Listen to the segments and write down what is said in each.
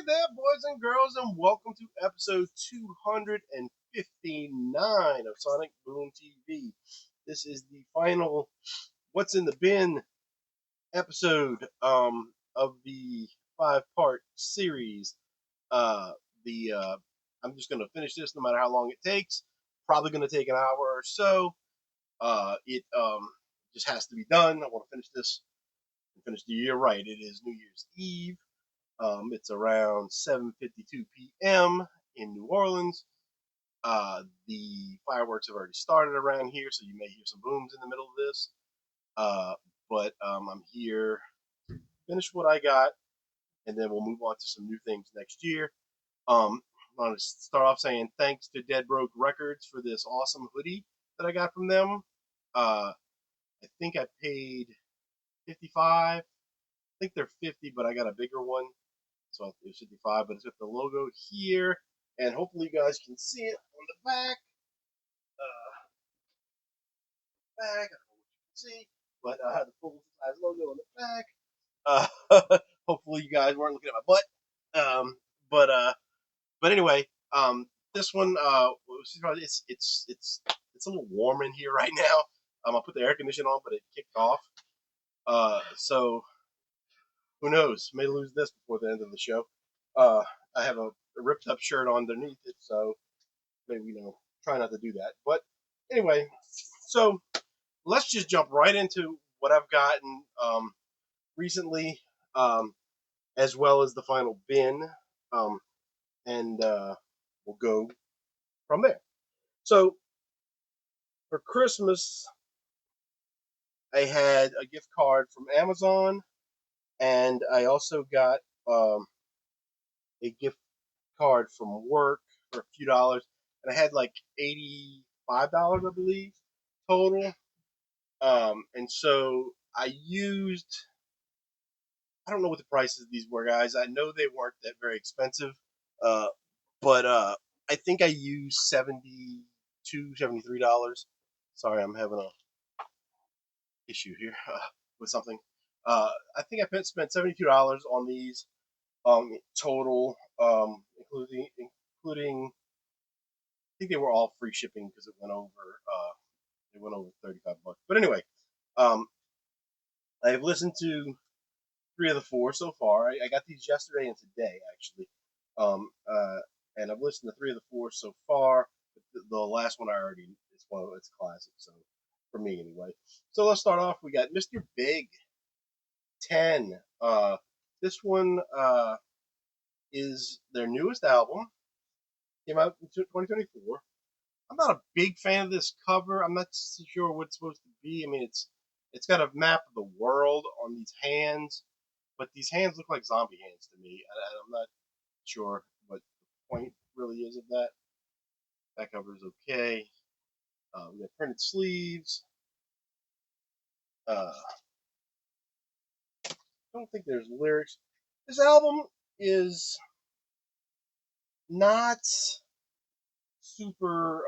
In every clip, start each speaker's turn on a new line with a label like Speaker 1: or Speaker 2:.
Speaker 1: there, boys and girls, and welcome to episode 259 of Sonic Boom TV. This is the final What's in the Bin episode of the five-part series. Uh, the I'm just going to finish this no matter how long it takes. Probably going to take an hour or so. It just has to be done. I want to finish this and finish the year right. It is New Year's Eve. It's around 7:52 p.m. in New Orleans. The fireworks have already started around here, so you may hear some booms in the middle of this. Uh, but I'm here to finish what I got, and then we'll move on to some new things next year. I want to start off saying thanks to Dead Broke Records for this awesome hoodie that I got from them. Uh, I think I paid 55. I think they're 50, but I got a bigger one. So it should be 55, but it's got the logo here, and hopefully you guys can see it on the back. I don't know what you can see, but the full size logo on the back. Hopefully you guys weren't looking at my butt. But anyway, this one, it's a little warm in here right now. I put the air conditioner on, but it kicked off. So who knows? May lose this before the end of the show. Uh, I have a ripped up shirt underneath it, so maybe try not to do that. But anyway, so let's just jump right into what I've gotten recently, um, as well as the final bin, um, and we'll go from there. So for Christmas, I had a gift card from Amazon, and I also got a gift card from work for a few dollars, and I had like $85, I believe, total. And so I used, I don't know what the prices of these were, guys. I know they weren't that very expensive, uh, but I think I used $73. Sorry, I'm having a issue here with something. I think I spent $72 on these total, including I think they were all free shipping because it went over 35 bucks. But anyway, um, I've listened to three of the four so far. I got these yesterday and today actually, um, uh, and I've listened to three of the four so far. The last one I already it's one of it's classic. So for me anyway. So let's start off. We got Mr. Big 10. This one is their newest album. Came out in 2024. I'm not a big fan of this cover. I'm not so sure what it's supposed to be. I mean, it's got a map of the world on these hands, but these hands look like zombie hands to me. I'm not sure what the point really is of that. That cover is okay. We got printed sleeves. I don't think there's lyrics. This album is not super.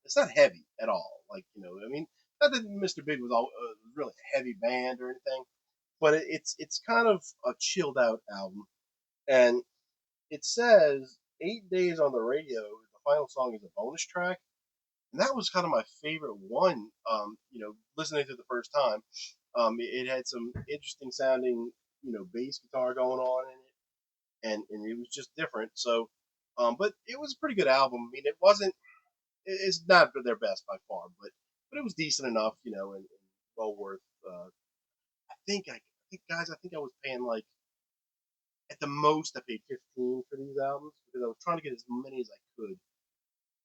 Speaker 1: It's not heavy at all. Like I mean, not that Mr. Big was all really a heavy band or anything, but it's kind of a chilled out album. And it says 8 days on the radio. The final song is a bonus track, and that was kind of my favorite one. Listening to it the first time, it had some interesting sounding, bass guitar going on in it, and it was just different. So, but it was a pretty good album. I mean, it wasn't, it's not their best by far, but it was decent enough, and well worth. I think, guys, I think I was paying like at the most I paid 15 for these albums because I was trying to get as many as I could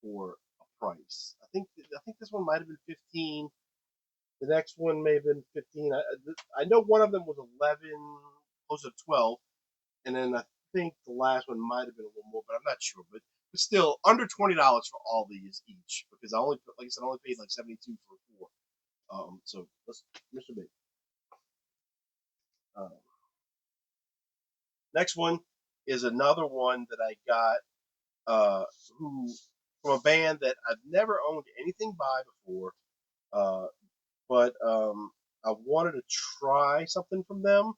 Speaker 1: for a price. I think this one might have been 15. The next one may have been 15. I know one of them was 11, close to 12, and then I think the last one might have been a little more, but I'm not sure. But still, under $20 for all these each because like I said, I only paid like 72 for four. So let's Mr. Big. Um, Next one is another one that I got who from a band that I've never owned anything by before, uh, but I wanted to try something from them.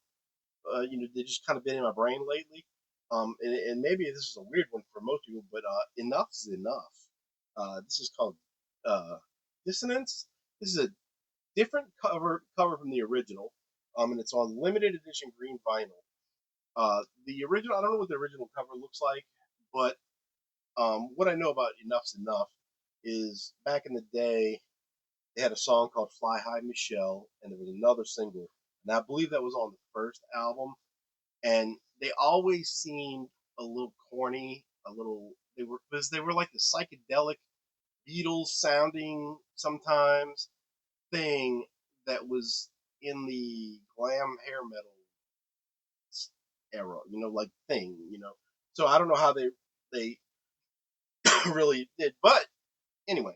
Speaker 1: They just kind of been in my brain lately. And maybe this is a weird one for most people, but Enough is Enough. This is called uh, Dissonance. This is a different cover from the original, and it's on limited edition green vinyl. The original, I don't know what the original cover looks like, but what I know about Enough's Enough is back in the day, they had a song called Fly High Michelle, and there was another single, and I believe that was on the first album. And they always seemed a little corny, a little. They were because they were like the psychedelic Beatles sounding sometimes thing that was in the glam hair metal era, like thing. So I don't know how they really did, but anyway,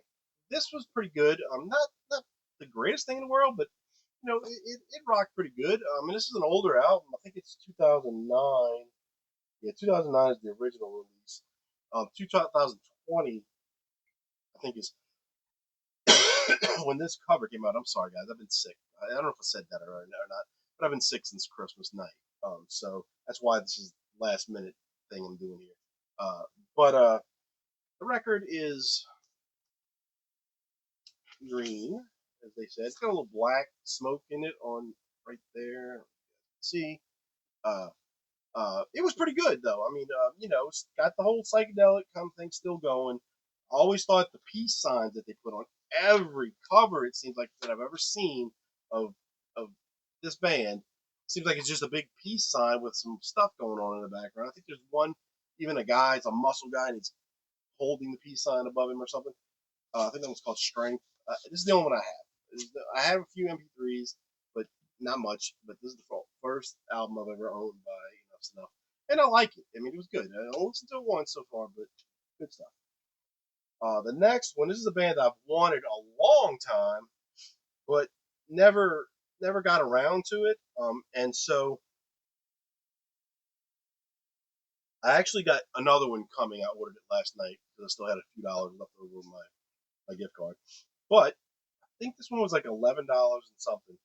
Speaker 1: this was pretty good. Not the greatest thing in the world, but it rocked pretty good. And this is an older album. I think it's 2009. Yeah, 2009 is the original release. 2020, I think, is when this cover came out. I'm sorry, guys. I've been sick. I don't know if I said that or not, but I've been sick since Christmas night. So that's why this is the last minute thing I'm doing here. But the record is green, as they said. It's got a little black smoke in it on right there. See, uh, it was pretty good though. I mean, it's got the whole psychedelic kind of thing still going. I always thought the peace signs that they put on every cover, it seems like, that I've ever seen of of this band, seems like it's just a big peace sign with some stuff going on in the background. I think there's one, even a guy, it's a muscle guy, and he's holding the peace sign above him or something. I think that one's called Strength. This is the only one I have. I have a few MP3s, but not much. But this is the first album I've ever owned by Enough Snuff, and I like it. I mean, it was good. I only listened to it once so far, but good stuff. The next one, this is a band I've wanted a long time, but never got around to it. And so I actually got another one coming. I ordered it last night because I still had a few dollars left over my gift card. But I think this one was like $11 and something.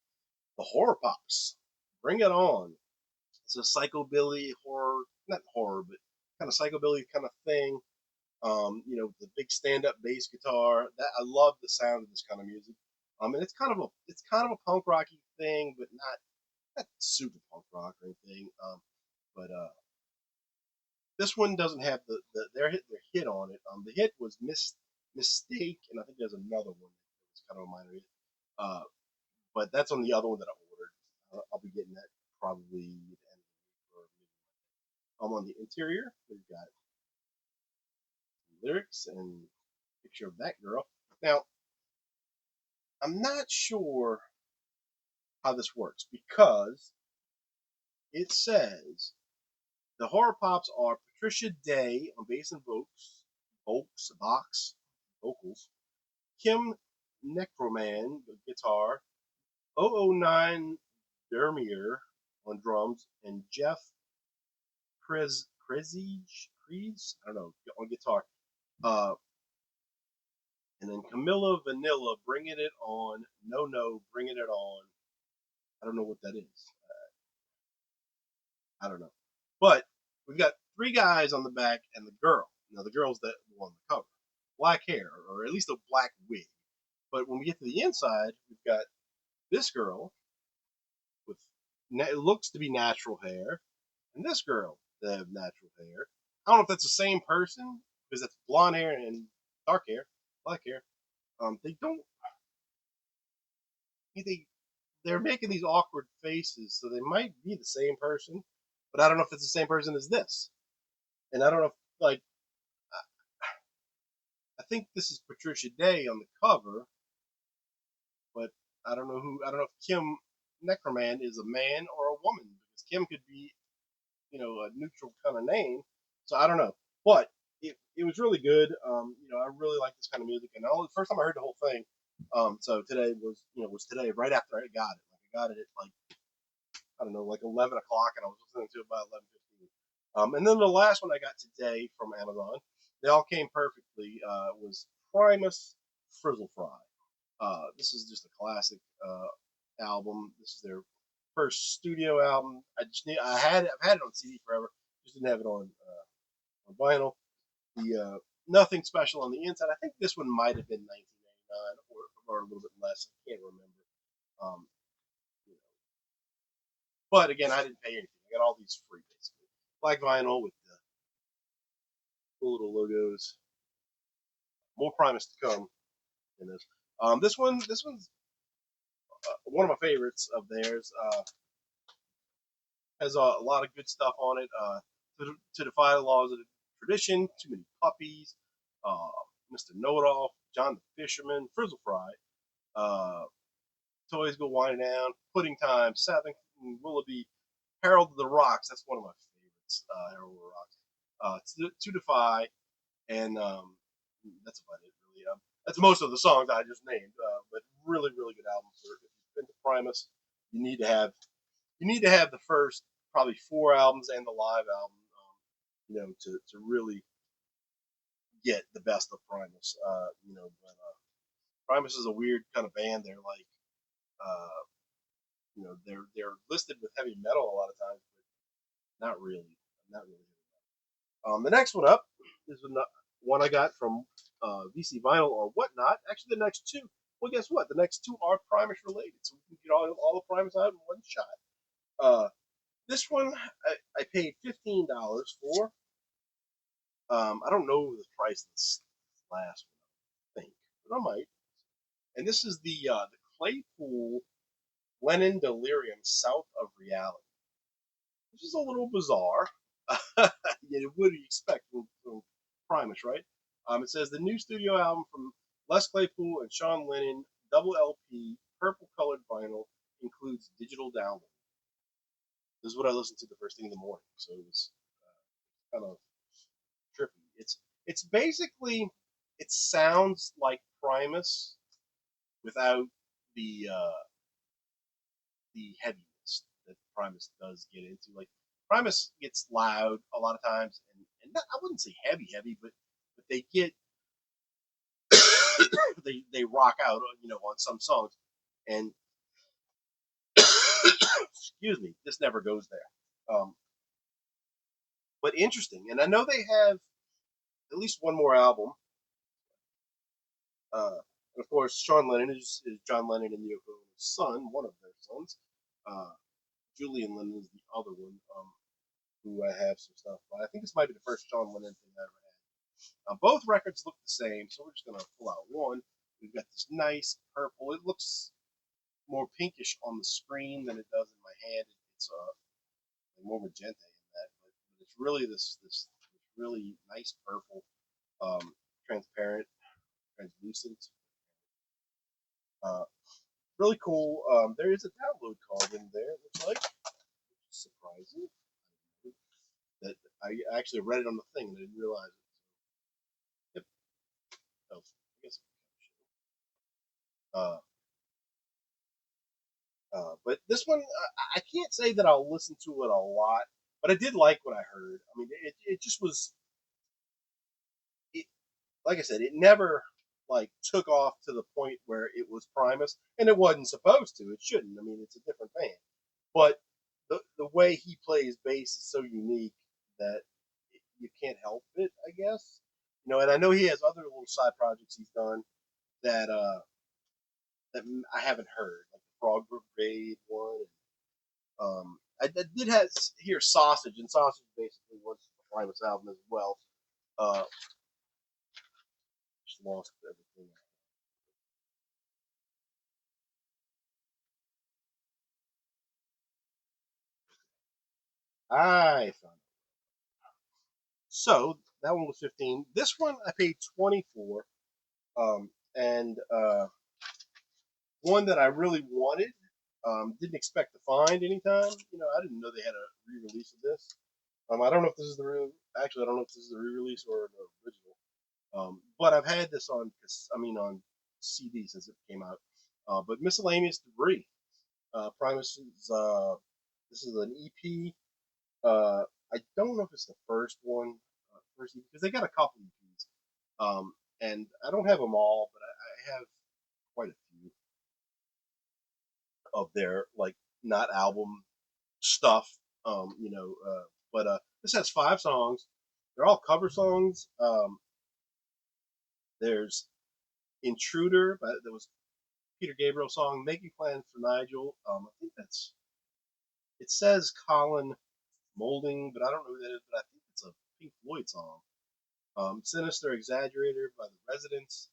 Speaker 1: The Horror Pops. Bring it on. It's a psychobilly horror, not horror, but kind of psychobilly kind of thing. The big stand-up bass guitar. That I love the sound of this kind of music. And it's kind of a punk rocky thing, but not super punk rock or anything. But this one doesn't have their hit on it. The hit was Mistake, and I think there's another one that's kind of a minor hit. Uh, but that's on the other one that I ordered. I'll be getting that probably at the end of the week or maybe. On the interior, we've got lyrics and picture of that girl. Now, I'm not sure how this works because it says the Horror Pops are Patricia Day on bass and vocals, Kim Necroman guitar, 009 Dermier on drums, and Jeff Kreese, I don't know, on guitar. Uh, and then Camilla Vanilla, Bringing It On, No, Bringing It On. I don't know what that is. I don't know. But we've got three guys on the back and the girl. Now, the girl's the one on the cover. Black hair, or at least a black wig. But when we get to the inside, we've got this girl with it looks to be natural hair, and this girl that have natural hair. I don't know if that's the same person because that's blonde hair and dark hair, black hair. They don't. They they're making these awkward faces, so they might be the same person, but I don't know if it's the same person as this. And I don't know if like I think this is Patricia Day on the cover, but I don't know if Kim Neckerman is a man or a woman because Kim could be a neutral kind of name. So I don't know, but it was really good. I really like this kind of music, and the first time I heard the whole thing. So today was today right after I got it. Like I got it at like I don't know, like 11 o'clock, and I was listening to it by 11:15. And then the last one I got today from Amazon, they all came perfectly. Was Primus Frizzle Fry. This is just a classic album. This is their first studio album. I've had it on CD forever. Just didn't have it on vinyl. The nothing special on the inside. I think this one might have been 1999 or a little bit less. I can't remember. Um, you know. But again, I didn't pay anything. I got all these free basically. Black vinyl with the cool little logos. More Primus to come in this. This one's one of my favorites of theirs. Has a lot of good stuff on it. To defy the laws of the tradition, Too Many Puppies, uh, Mr. Know-It-All, John the Fisherman, Frizzle Fry, uh, Toys Go Winding Down, Pudding Time, Southern Willoughby, Harold of the Rocks. That's one of my favorites. Harold of the Rocks. To Defy, and that's about it really. That's most of the songs I just named, but really, really good album. For if you've been to Primus, you need to have the first probably four albums and the live album, to really get the best of Primus. But Primus is a weird kind of band. They're like, uh, they're listed with heavy metal a lot of times, but not really. The next one up is one I got from VC Vinyl or Whatnot. Actually, the next two. Well, guess what? The next two are Primus related, so we can get all the Primus out in one shot. This one I paid $15 for. I don't know the price of this last one, I think, but I might. And this is the Claypool Lennon Delirium South of Reality. This is a little bizarre. What do you expect from Primus, right? It says the new studio album from Les Claypool and Sean Lennon, double LP, purple colored vinyl, includes digital download. This is what I listened to the first thing in the morning, so it was kind of trippy. It's basically it sounds like Primus without the heaviness that Primus does get into. Like Primus gets loud a lot of times, and not, I wouldn't say heavy, but they get they rock out, on some songs, and excuse me, this never goes there. But interesting, and I know they have at least one more album. And of course, Sean Lennon is John Lennon and Yoko Ono's son, one of their sons. Uh, Julian Lennon is the other one, who I have some stuff by. I think this might be the first John Lennon thing I ever had. Both records look the same, so we're just gonna pull out one. We've got this nice purple. It looks more pinkish on the screen than it does in my hand. It's more magenta in that, but it's really this really nice purple, transparent, translucent. Uh, Really cool. There is a download card in there. It looks like, which is surprising. That I actually read it on the thing and I didn't realize it. Yep. Oh, I guess. Uh, but this one, I can't say that I'll listen to it a lot, but I did like what I heard. I mean, it just was, it, like I said, it never like took off to the point where it was Primus, and it wasn't supposed to. It shouldn't. I mean, it's a different band, but the way he plays bass is so unique that you can't help it, I guess. And I know he has other little side projects he's done that that I haven't heard, like the Frog Brigade one. I did hear Sausage, and Sausage basically was the Primus album as well. Uh, just lost everything. I found it. So that one was 15. This one I paid 24. And one that I really wanted. Didn't expect to find anytime. I didn't know they had a re-release of this. I don't know if this is the real. Actually, I don't know if this is the re-release or the original. But I've had this on CD since it came out. But Miscellaneous Debris. Primus is this is an EP. I don't know if it's the first one, first EP, because they got a couple EPs. And I don't have them all, but I have quite a few of their like not album stuff. But This has 5 songs. They're all cover songs. There's Intruder, but that was Peter Gabriel song. Making Plans for Nigel. I think that's. It says Colin Moulding, but I don't know who that is. But I think it's a Pink Floyd song. Sinister Exaggerator by the Residents,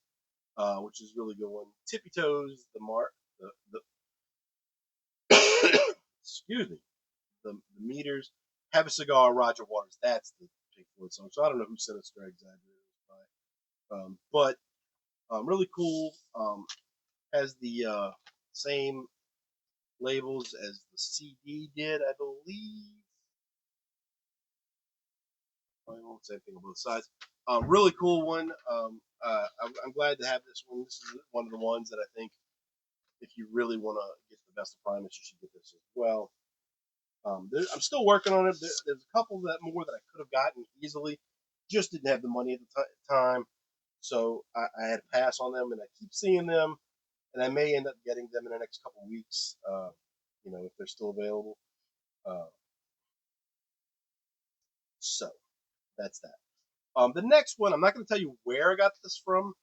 Speaker 1: which is a really good one. Tippy Toes, excuse me, the Meters. Have a Cigar, Roger Waters. That's the Pink Floyd song. So I don't know who Sinister Exaggerator is by. But really cool. Has the same labels as the CD did, I believe. Same thing on both sides. Really cool one. I'm glad to have this one. This is one of the ones that I think if you really want to get the best of Primus, you should get this as well. I'm still working on it. There's a couple that more that I could have gotten easily, just didn't have the money at the time, so I had to pass on them. And I keep seeing them, and I may end up getting them in the next couple of weeks. If they're still available. Uh, so that's that. The next one, I'm not going to tell you where I got this from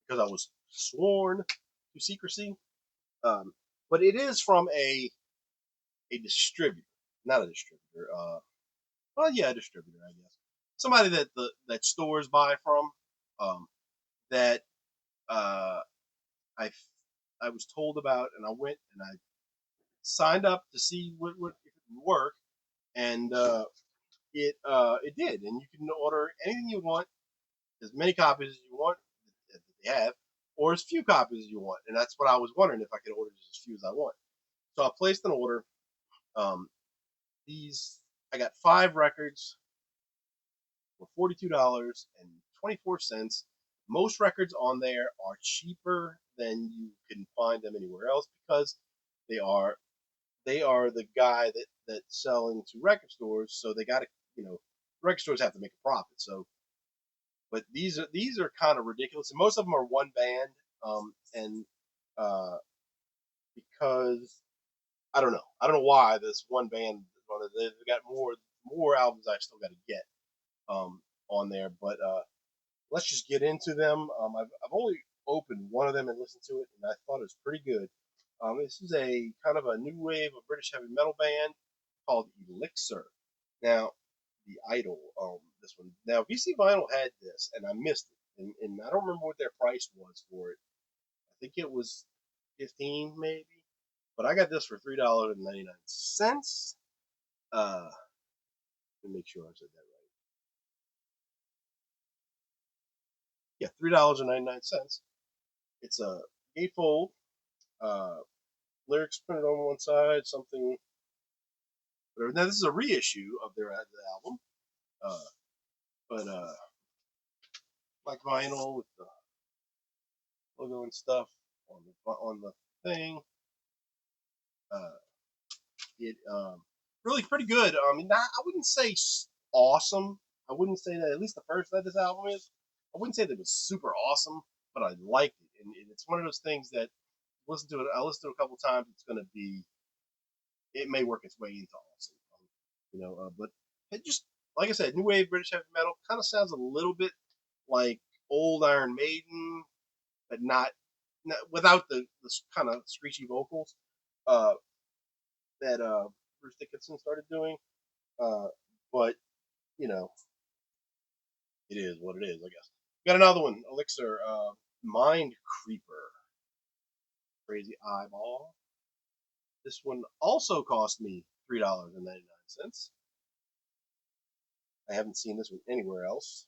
Speaker 1: because I was sworn to secrecy. But it is from a distributor, not a distributor. Well, yeah, a distributor, I guess. Somebody that stores buy from. That uh, I I was told about, and I went and I signed up to see what if it would work, and it did. And you can order anything you want, as many copies as you want that they have, or as few copies as you want. And that's what I was wondering if I could order just as few as I want. So I placed an order. Um, these I got 5 records for $42.24. Most records on there are cheaper than you can find them anywhere else because they are the guy that's selling to record stores, so they got to record stores have to make a profit. So, but these are kind of ridiculous, and most of them are one band, and uh, because I don't know why this one band they've got more albums I still got to get on there, but let's just get into them. I've only opened one of them and listened to it, and I thought it was pretty good. This is a kind of a new wave of British heavy metal band called Elixir. Now, the Idol, this one. Now, VC Vinyl had this, and I missed it, and I don't remember what their price was for it. I think it was 15 maybe, but I got this for $3.99. Let me make sure I said that right. Yeah, $3.99. It's a gatefold. Uh, Lyrics printed on one side, something. Whatever. Now this is a reissue of their album, uh, but like vinyl with the logo and stuff on the thing. Uh, it really pretty good. I mean, I wouldn't say awesome. I wouldn't say that. At least the first that this album is. I wouldn't say that it was super awesome, but I liked it, and it's one of those things that listen to it. I listened to it a couple times. It's gonna be. It may work its way into awesome, but it just like I said, new wave British heavy metal kind of sounds a little bit like old Iron Maiden, but not without the kind of screechy vocals uh, that Bruce Dickinson started doing. Uh, but you know, it is what it is, I guess. Got another one, Elixir, Mind Creeper, Crazy Eyeball. This one also cost me $3.99. I haven't seen this one anywhere else.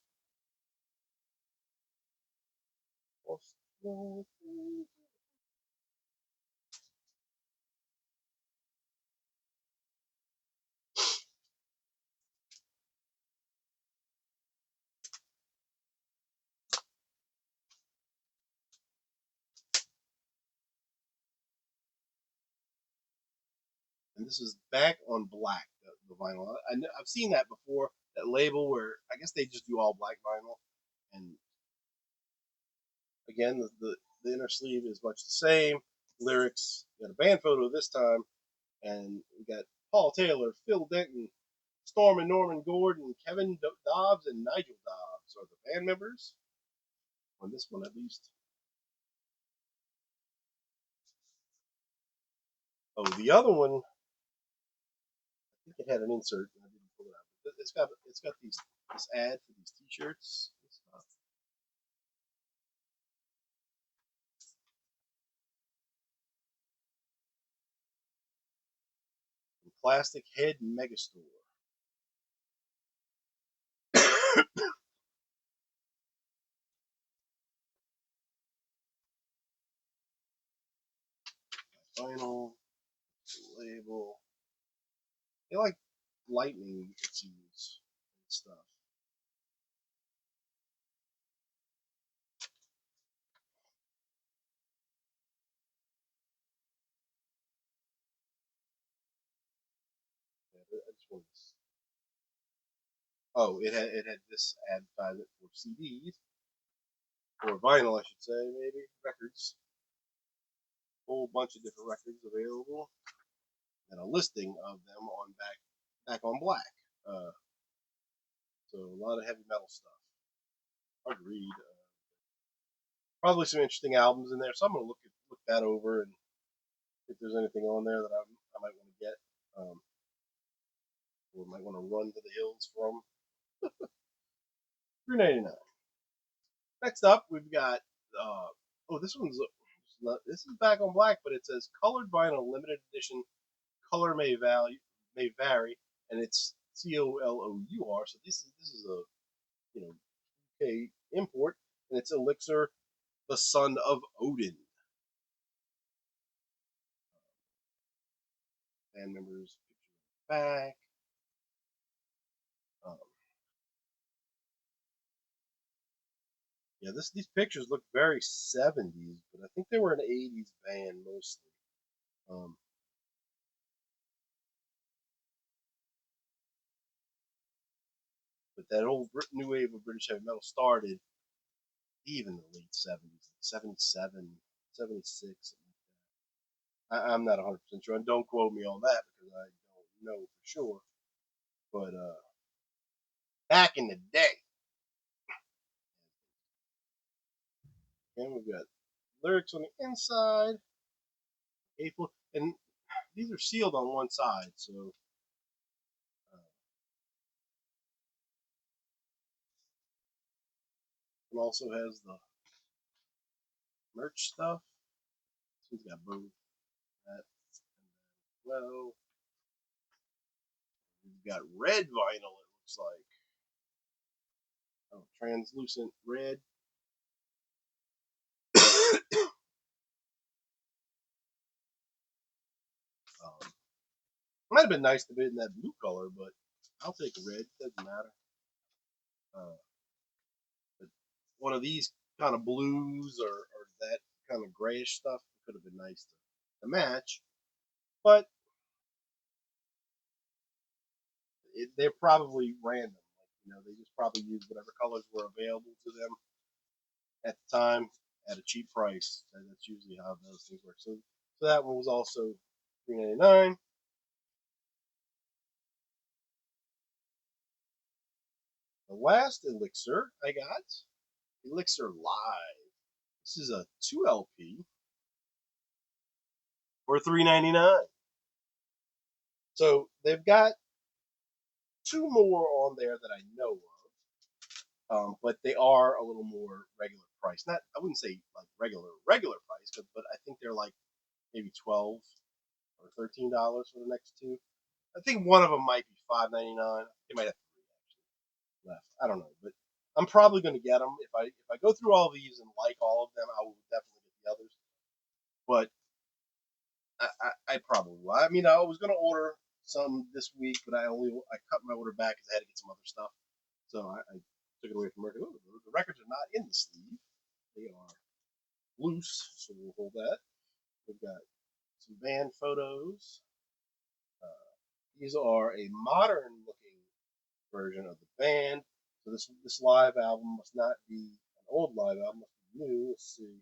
Speaker 1: And this is back on black, the vinyl. I've seen that before, that label where I guess they just do all black vinyl. And again, the inner sleeve is much the same. Lyrics, got a band photo this time, and we got Paul Taylor, Phil Denton, Storm and Norman Gordon, Kevin Dobbs, and Nigel Dobbs are the band members on this one, at least. Oh, the other one, I think it had an insert. I didn't pull it out. It's got this ad for these T-shirts and stuff. From Plastic Head Megastore. Vinyl label. They like lightning issues and stuff. Yeah, I just wanted to. Oh, it had this advertisement for CDs or vinyl, I should say, maybe records. Whole bunch of different records available, and a listing of them on Back on Black. Uh, so a lot of heavy metal stuff. Hard to read. Probably some interesting albums in there. So I'm gonna look that over and if there's anything on there that I might want to get, or might want to run to the hills from. $3.99. Next up, we've got oh, this is Back on Black, but it says colored vinyl limited edition. Color may vary, and it's COLOUR. So this is a UK import, and it's Elixir, the son of Odin. Band members back. Um, yeah, these pictures look very 70s, but I think they were an 80s band mostly. Um, but that old new wave of British heavy metal started even in the late 70s, 77, 76. I'm not 100% sure, and don't quote me on that because I don't know for sure. But back in the day, and we've got lyrics on the inside, April, and these are sealed on one side, so it also has the merch stuff. So we've got both that and well. We've got red vinyl. It looks like translucent red. Might have been nice to be in that blue color, but I'll take red. Doesn't matter. Uh, but one of these kind of blues or that kind of grayish stuff could have been nice to match, but they're probably random. Like, they just probably used whatever colors were available to them at the time at a cheap price. And that's usually how those things work. So that one was also $3.99. The last Elixir I got, Elixir Live. This is a 2 LP for $3.99. So they've got two more on there that I know of, but they are a little more regular price. Not, I wouldn't say like regular price, but I think they're like maybe $12 or $13 for the next two. I think one of them might be $5.99. They might have three actually left. I don't know, but I'm probably going to get them if I go through all these and like all of them. I will definitely get the others, but I probably will. I mean, I was going to order some this week, but I cut my order back because I had to get some other stuff. So I took it away from work. The records are not in the sleeve; they are loose. So we'll hold that. We've got some band photos. These are a modern looking version of the band. So this live album must not be an old live album; must be new. Let's see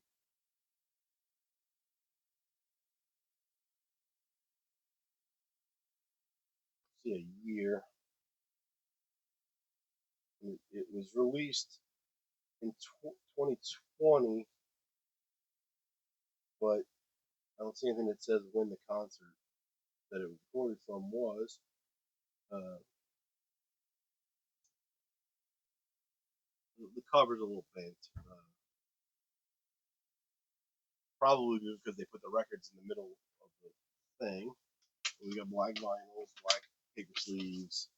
Speaker 1: a year. It was released in 2020, but I don't see anything that says when the concert that it was recorded from was. Uh, the cover's a little bent, probably because they put the records in the middle of the thing. We got black vinyl, black paper sleeves.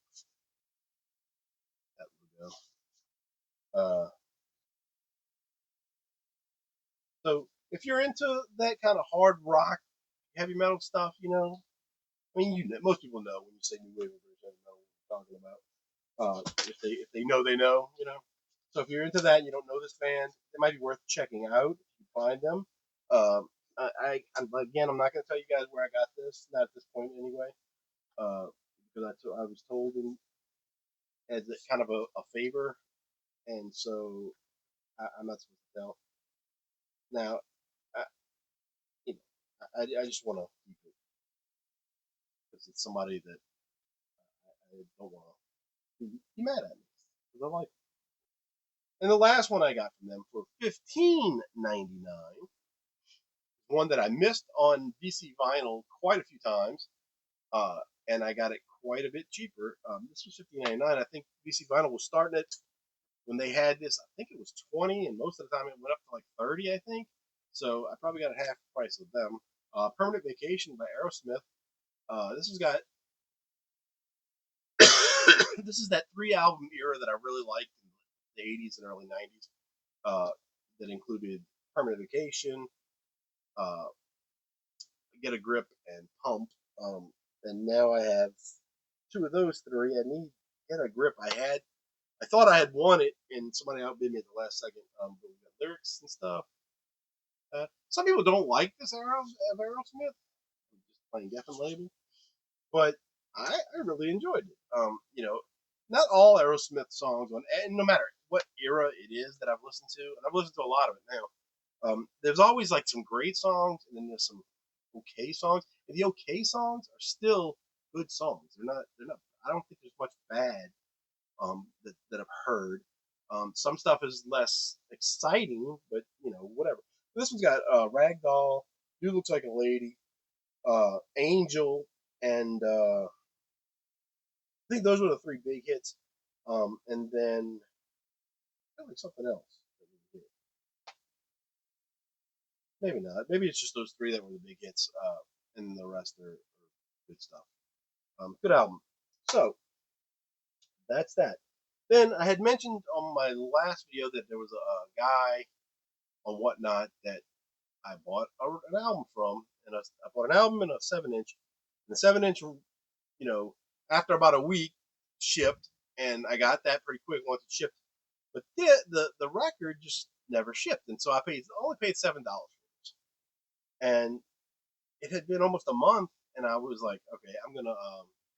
Speaker 1: That would go. So if you're into that kind of hard rock, heavy metal stuff, I mean, most people know when you say new wave or heavy metal, what you're talking about. If they know, they know. So if you're into that and you don't know this band, it might be worth checking out if you find them. Um, again, I'm not going to tell you guys where I got this, not at this point anyway, uh, because I was told as kind of a favor, and so I'm not supposed to tell. Now, I, I just want to keep it because it's somebody that I don't want to be mad at me because I like. And the last one I got from them for $15.99, one that I missed on VC Vinyl quite a few times, uh, and I got it quite a bit cheaper. This was $15.99. I think VC Vinyl was starting it when they had this. I think it was 20, and most of the time it went up to like 30. I think so. I probably got a half the price of them. Permanent Vacation by Aerosmith. This has got this is that 3 album era that I really liked in the 80s and early 90s. That included Permanent Vacation, uh, Get a Grip, and Pump. And now I have two of those three. I need Get a Grip. I thought I had won it, and somebody outbid me at the last second. But we got lyrics and stuff. Some people don't like this era of Aerosmith, just plain Geffen label, but I really enjoyed it. Not all Aerosmith songs, and no matter what era it is that I've listened to, and I've listened to a lot of it now. There's always like some great songs, and then there's some okay songs. And the okay songs are still good songs. They're not. They're not. I don't think there's much bad that I've heard. Some stuff is less exciting, but whatever. This one's got Ragdoll, Dude Looks Like a Lady, Angel, and I think those were the three big hits. And then probably something else. Maybe not. Maybe it's just those three that were the big hits, and the rest are good stuff. Good album. So that's that. Then I had mentioned on my last video that there was a guy on Whatnot that I bought an album from, and I bought an album in a 7-inch. And the 7-inch, after about a week, shipped, and I got that pretty quick once it shipped. But the record just never shipped, and so I only paid $7 for it. And it had been almost a month, and I was like, okay, I'm gonna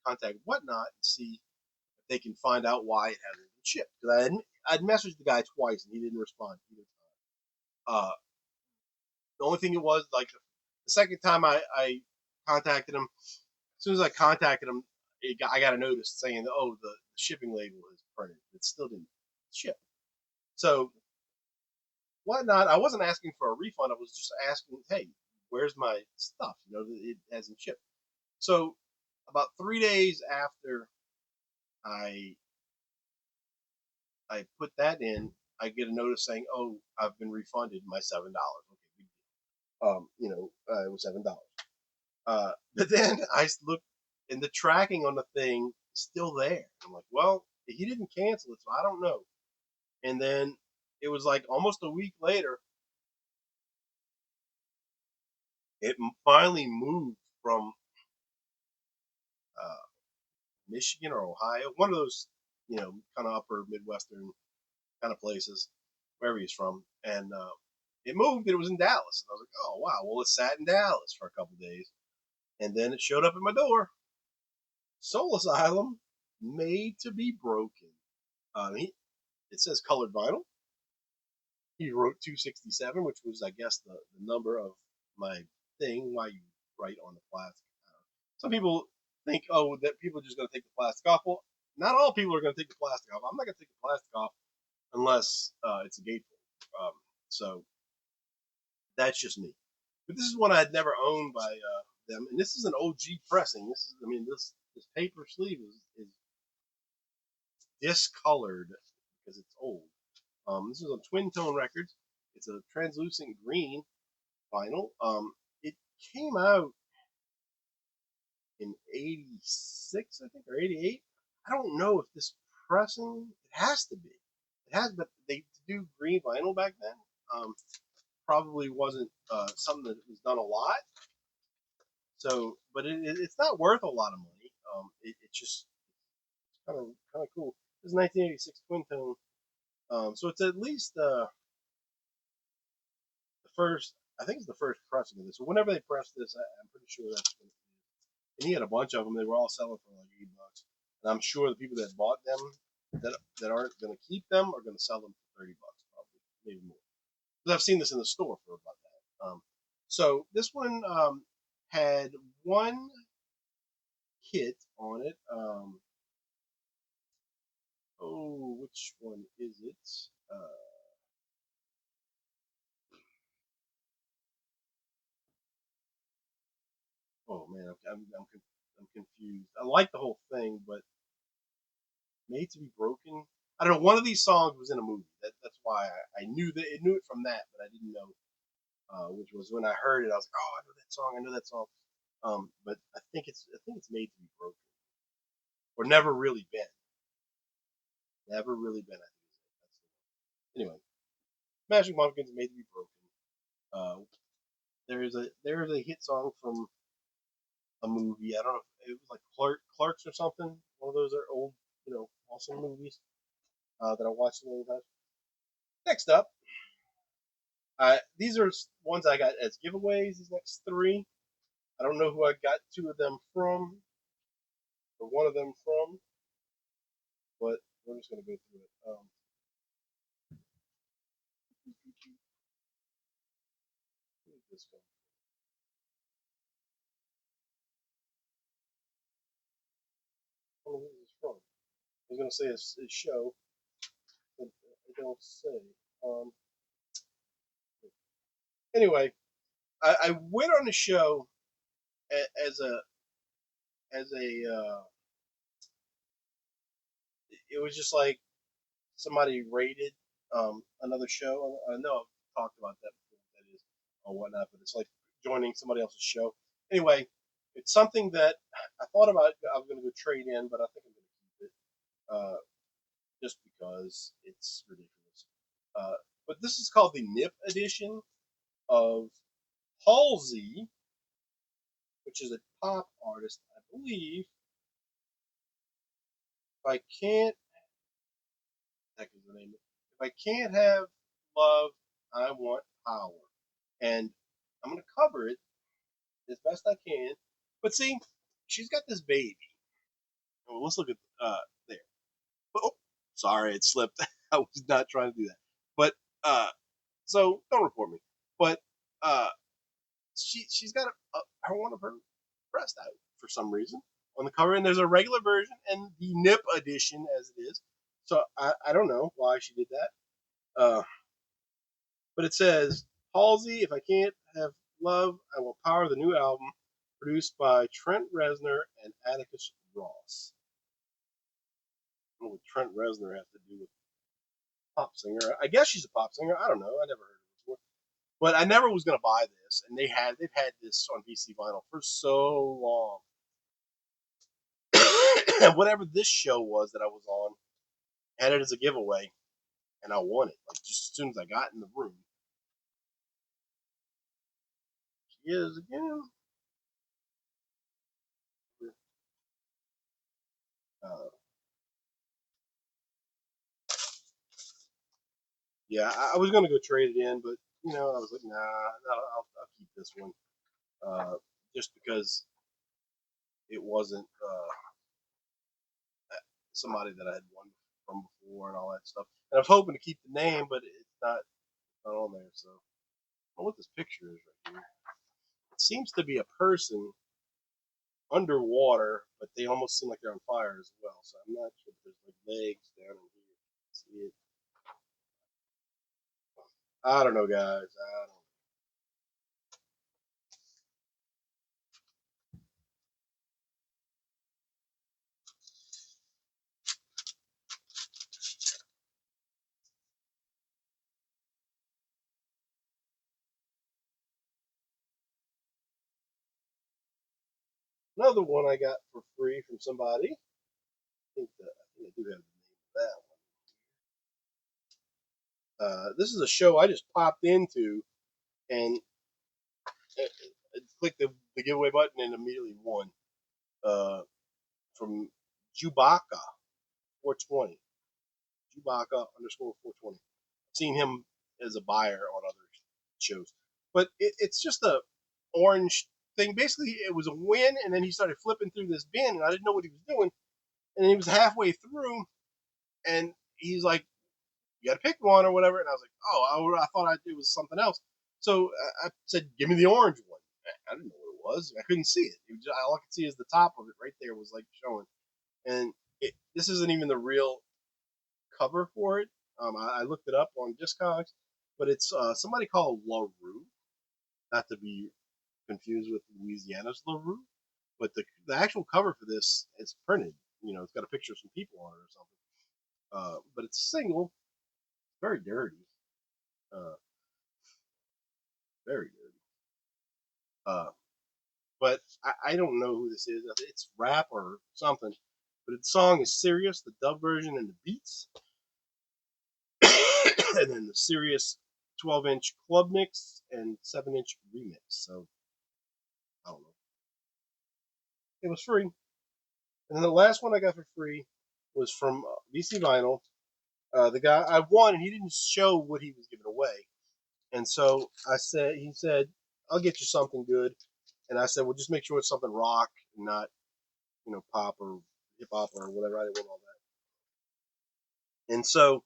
Speaker 1: contact Whatnot and see if they can find out why it hasn't been shipped. Because I'd messaged the guy twice, and he didn't respond either time. The only thing it was like the second time I contacted him, as soon as I contacted him, I got a notice saying, "Oh, the shipping label is printed. It still didn't ship." So Whatnot, I wasn't asking for a refund. I was just asking, "Hey, where's my stuff? It hasn't shipped." So about 3 days after I I put that in, I get a notice saying, "Oh, I've been refunded my $7." Okay, it was $7. But then I looked, and the tracking on the thing is still there. I'm like, well, he didn't cancel it, so I don't know. And then it was like almost a week later, it finally moved from uh, Michigan or Ohio, one of those, kind of upper Midwestern kind of places, wherever he's from. And it moved, and it was in Dallas. And I was like, oh, wow, well, it sat in Dallas for a couple of days. And then it showed up at my door. Soul Asylum, made to be broken. It says colored vinyl. He wrote 267, which was, I guess, the number of my thing, why you write on the plastic. Some people think, oh, that people are just going to take the plastic off. Well, not all people are going to take the plastic off. I'm not going to take the plastic off unless it's a gatefold. So that's just me. But this is one I had never owned by them, and this is an OG pressing. This paper sleeve is discolored because it's old. This is on Twin Tone Records. It's a translucent green vinyl. It came out in '86, I think, or '88. I don't know if this pressing. It has to be. It has, but they do green vinyl back then. Probably wasn't something that was done a lot. So, but it's not worth a lot of money. It's just kind of cool. This is 1986 Twin Tone. So it's at least the first. I think it's the first pressing of this. So whenever they pressed this, I'm pretty sure that's when. And he had a bunch of them. They were all selling for like $8. And I'm sure the people that bought them that aren't going to keep them are going to sell them for $30, probably maybe more. Because I've seen this in the store for about that. So this one had one hit on it. Which one is it? Oh man, I'm confused. I like the whole thing, but Made to Be Broken. I don't know. One of these songs was in a movie. That's why I knew that it knew it from that, but I didn't know which was when I heard it. I was like, oh, I know that song. I know that song. But I think it's Made to Be Broken or Never Really Been. Never Really Been. I think that's the one. Anyway, Smashing Pumpkins Made to Be Broken. Uh, there's a hit song from a movie. I don't know if it was like Clerks or something. One of those are old, awesome movies that I watched a long time. Next up, these are ones I got as giveaways. These next three, I don't know who I got two of them from or one of them from, but we're just gonna go through it. Who is this from? Who is this from? I was gonna say his show, but I don't say. Um, anyway, I went on the show as a it was just like somebody rated another show. I know I've talked about that before, what that is or whatnot, but it's like joining somebody else's show. Anyway, it's something that I thought about. I was going to go trade in, but I think I'm going to keep it just because it's ridiculous. Uh, but this is called the Nip edition of Halsey, which is a pop artist, I believe. If I can't, heck is the name. If I can't have love, I want power. And I'm gonna cover it as best I can. But see, she's got this baby. Oh, let's look at there. Oh, sorry, it slipped. I was not trying to do that. But uh, so don't report me. But uh, she's got her one of her breast out for some reason on the cover, and there's a regular version and the nip edition as it is. So I don't know why she did that. But it says Halsey, if I can't have love, I will power the new album produced by Trent Reznor and Atticus Ross. I don't know what Trent Reznor has to do with pop singer. I guess she's a pop singer. I don't know. I never heard of her before. But I never was gonna buy this, and they've had this on VC vinyl for so long. And whatever this show was that I was on, had it as a giveaway, and I won it. Like just as soon as I got in the room. She is again. Uh, yeah, I was gonna go trade it in, but I was like, nah, I'll keep this one, just because it wasn't somebody that I had won from before and all that stuff. And I was hoping to keep the name, but it's not on there. So I don't know what this picture is right here. It seems to be a person underwater, but they almost seem like they're on fire as well. So I'm not sure if there's like legs down in here. See it? I don't know, guys. I don't. Another one I got for free from somebody. I think I do have the name of that one. This is a show I just popped into and clicked the giveaway button and immediately won. From Chewbacca 420. Chewbacca underscore 420. I've seen him as a buyer on other shows, but it's just a orange thing. Basically, it was a win, and then he started flipping through this bin, and I didn't know what he was doing. And he was halfway through, and he's like, "You got to pick one or whatever." And I was like, "Oh, I thought it was something else." So I said, "Give me the orange one." I didn't know what it was. I couldn't see it. All I could see is the top of it right there was like showing. And this isn't even the real cover for it. I looked it up on Discogs, but it's somebody called LaRue, not to be confused with Louisiana's LaRue, but the actual cover for this is printed. You know, it's got a picture of some people on it or something. But it's a single, very dirty, uh, very dirty. Uh, but I don't know who this is. It's rap or something. But the song is Serious, the dub version, and the beats. And then the Serious 12-inch club mix and 7-inch remix. So I don't know. It was free. And then the last one I got for free was from VC Vinyl. The guy I won, and he didn't show what he was giving away. And so he said, I'll get you something good. And I said, well, just make sure it's something rock and not, pop or hip hop or whatever. I didn't want all that. And so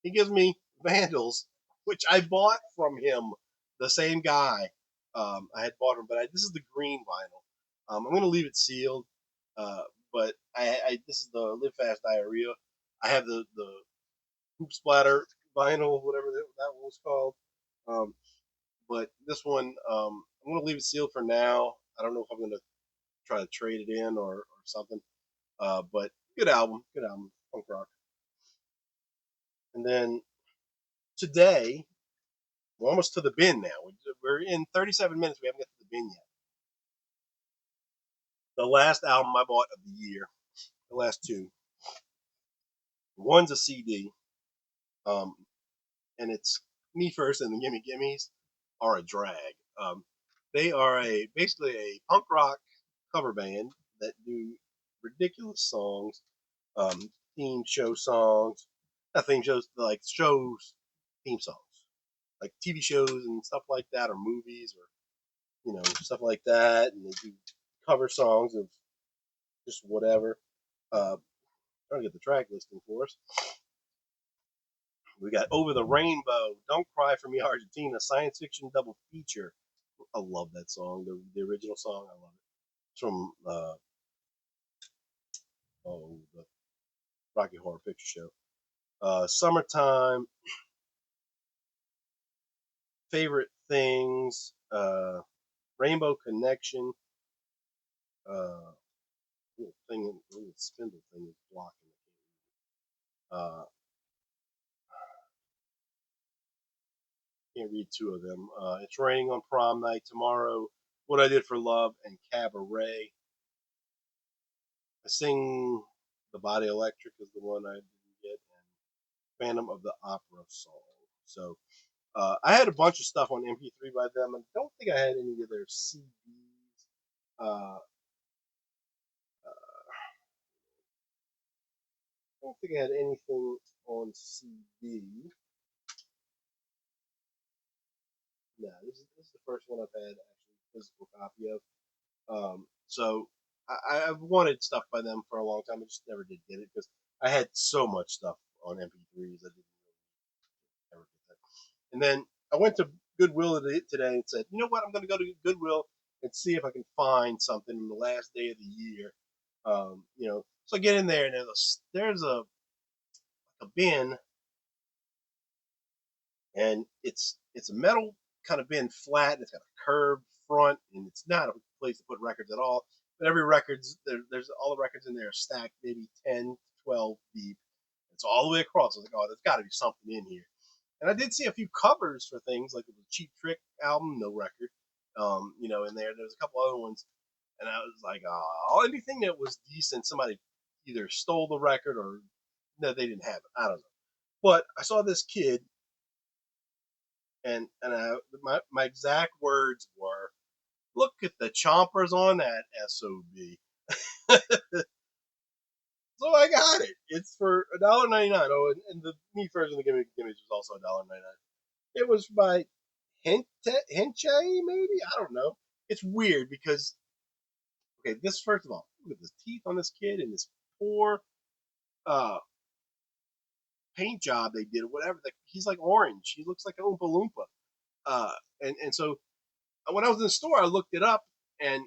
Speaker 1: he gives me Vandals, which I bought from him, the same guy. I had bought him, but this is the green vinyl. I'm going to leave it sealed, uh, but this is the Live Fast Diarrhea. I have the Hoop Splatter vinyl, whatever that one was called. Um, but this one, I'm going to leave it sealed for now. I don't know if I'm going to try to trade it in or something. But good album, punk rock. And then today, we're almost to the bin now. We're in 37 minutes. We haven't got to the bin yet. The last album I bought of the year, the last two. One's a CD, um, and it's Me First and the Gimme Gimmes are a drag. They are basically a punk rock cover band that do ridiculous songs, theme show songs, not theme shows, like shows, theme songs, like TV shows and stuff like that, or movies, or stuff like that, and they do cover songs of just whatever. Trying to get the track listing for us. We got Over the Rainbow, Don't Cry for Me Argentina, science fiction double feature. I love that song, the original song. I love it. It's from the Rocky Horror Picture Show. Summertime, favorite things, Rainbow Connection. Little spindle thing is blocking it. Can't read two of them. It's Raining on Prom Night tomorrow. What I Did for Love and Cabaret. I sing The Body Electric is the one I didn't get, and Phantom of the Opera song. So I had a bunch of stuff on MP3 by them. I don't think I had any of their CDs. Uh, I don't think I had anything on CD. No, this is the first one I've had actually physical copy of. So I've wanted stuff by them for a long time. I just never did get it because I had so much stuff on MP3s. I didn't ever get that. And then I went to Goodwill today and said, you know what? I'm going to go to Goodwill and see if I can find something in the last day of the year. So I get in there and there's a bin, and it's a metal kind of bin, flat, and it's got a curved front, and it's not a place to put records at all. But every record's there's all the records in there are stacked maybe 10, 12 deep. It's all the way across. I was like, oh, there's got to be something in here. And I did see a few covers for things like the Cheap Trick album, no record, in there. There's a couple other ones, and I was like, oh, anything that was decent, somebody either stole the record or no, they didn't have it. I don't know. But I saw this kid, my exact words were, "Look at the chompers on that SOB." So I got it. It's for $1.99. Oh, and the meat version of the Gimme Gimmes was also $1.99. It was by Henche, maybe? I don't know. It's weird because, okay, this, first of all, look at the teeth on this kid and this poor uh, paint job they did or whatever. Like, he's like orange. He looks like an Oompa Loompa. And so when I was in the store, I looked it up, and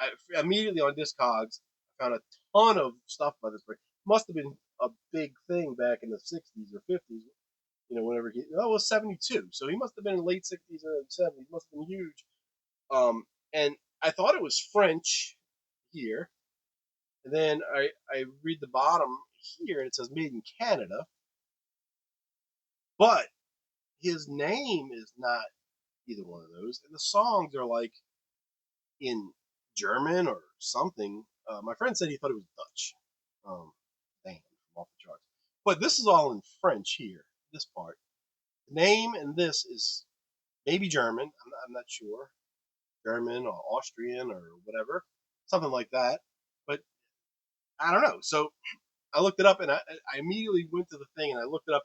Speaker 1: I immediately on Discogs, I found a ton of stuff by this break. Must have been a big thing back in the 60s or 50s, whenever it was 72. So he must have been in the late 60s or 70s. Must have been huge. And I thought it was French here. And then I read the bottom here, and it says made in Canada. But his name is not either one of those. And the songs are like in German or something. My friend said he thought it was Dutch. Damn, off the charts. But this is all in French here, this part. The name and this is maybe German. I'm not sure. German or Austrian or whatever. Something like that. But I don't know. So I looked it up, and I immediately went to the thing and I looked it up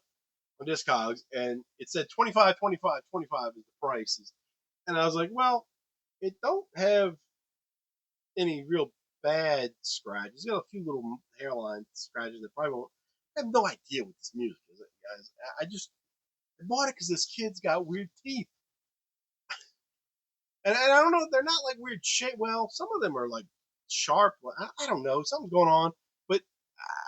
Speaker 1: on Discogs, and it said 25, 25, 25 is the prices. And I was like, well, it don't have any real bad scratches. It's got a few little hairline scratches that probably won't. I have no idea what this music is, guys. I bought it because this kid's got weird teeth, and I don't know. They're not like weird shape. Well, some of them are like sharp. I don't know. Something's going on, but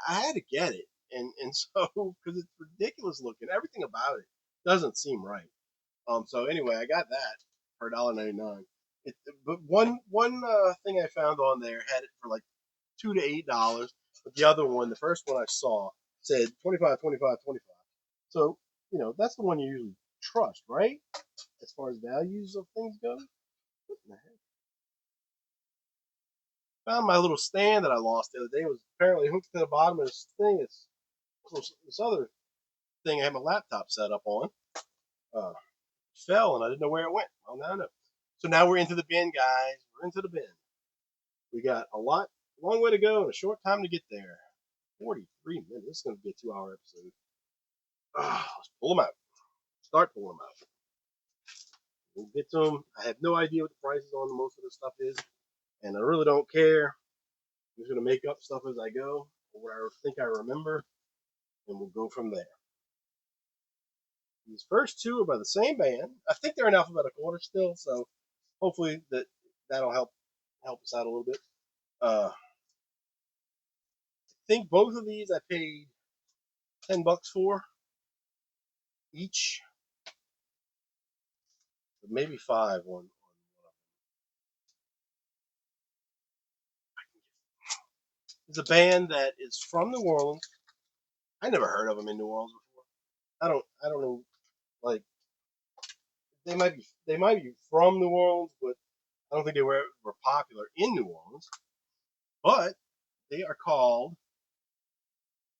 Speaker 1: I had to get it, and so because it's ridiculous looking, everything about it doesn't seem right. So anyway, I got that for $1.99. But one thing I found on there had it for like $2 to $8. But the other one, the first one I saw, said 25, 25, 25. So, that's the one you usually trust, right? As far as values of things go. What the heck? Found my little stand that I lost the other day. It was apparently hooked to the bottom of this thing. It's this other thing I had my laptop set up on. Uh, Fell and I didn't know where it went. Well, now I know. So now we're into the bin, guys. We're into the bin. We got long way to go and a short time to get there. 43 minutes. This is going to be a 2-hour episode. Let's pull them out. Start pulling them out. We'll get to them. I have no idea what the prices on most of this stuff is, and I really don't care. I'm just going to make up stuff as I go, or what I think I remember, and we'll go from there. These first two are by the same band. I think they're in alphabetical order still, so hopefully that'll help us out a little bit. I think both of these I paid $10 for each, maybe five on one of them. It's a band that is from New Orleans. I never heard of them in New Orleans before. I don't know, like, they might be from New Orleans, but I don't think they were popular in New Orleans. But they are called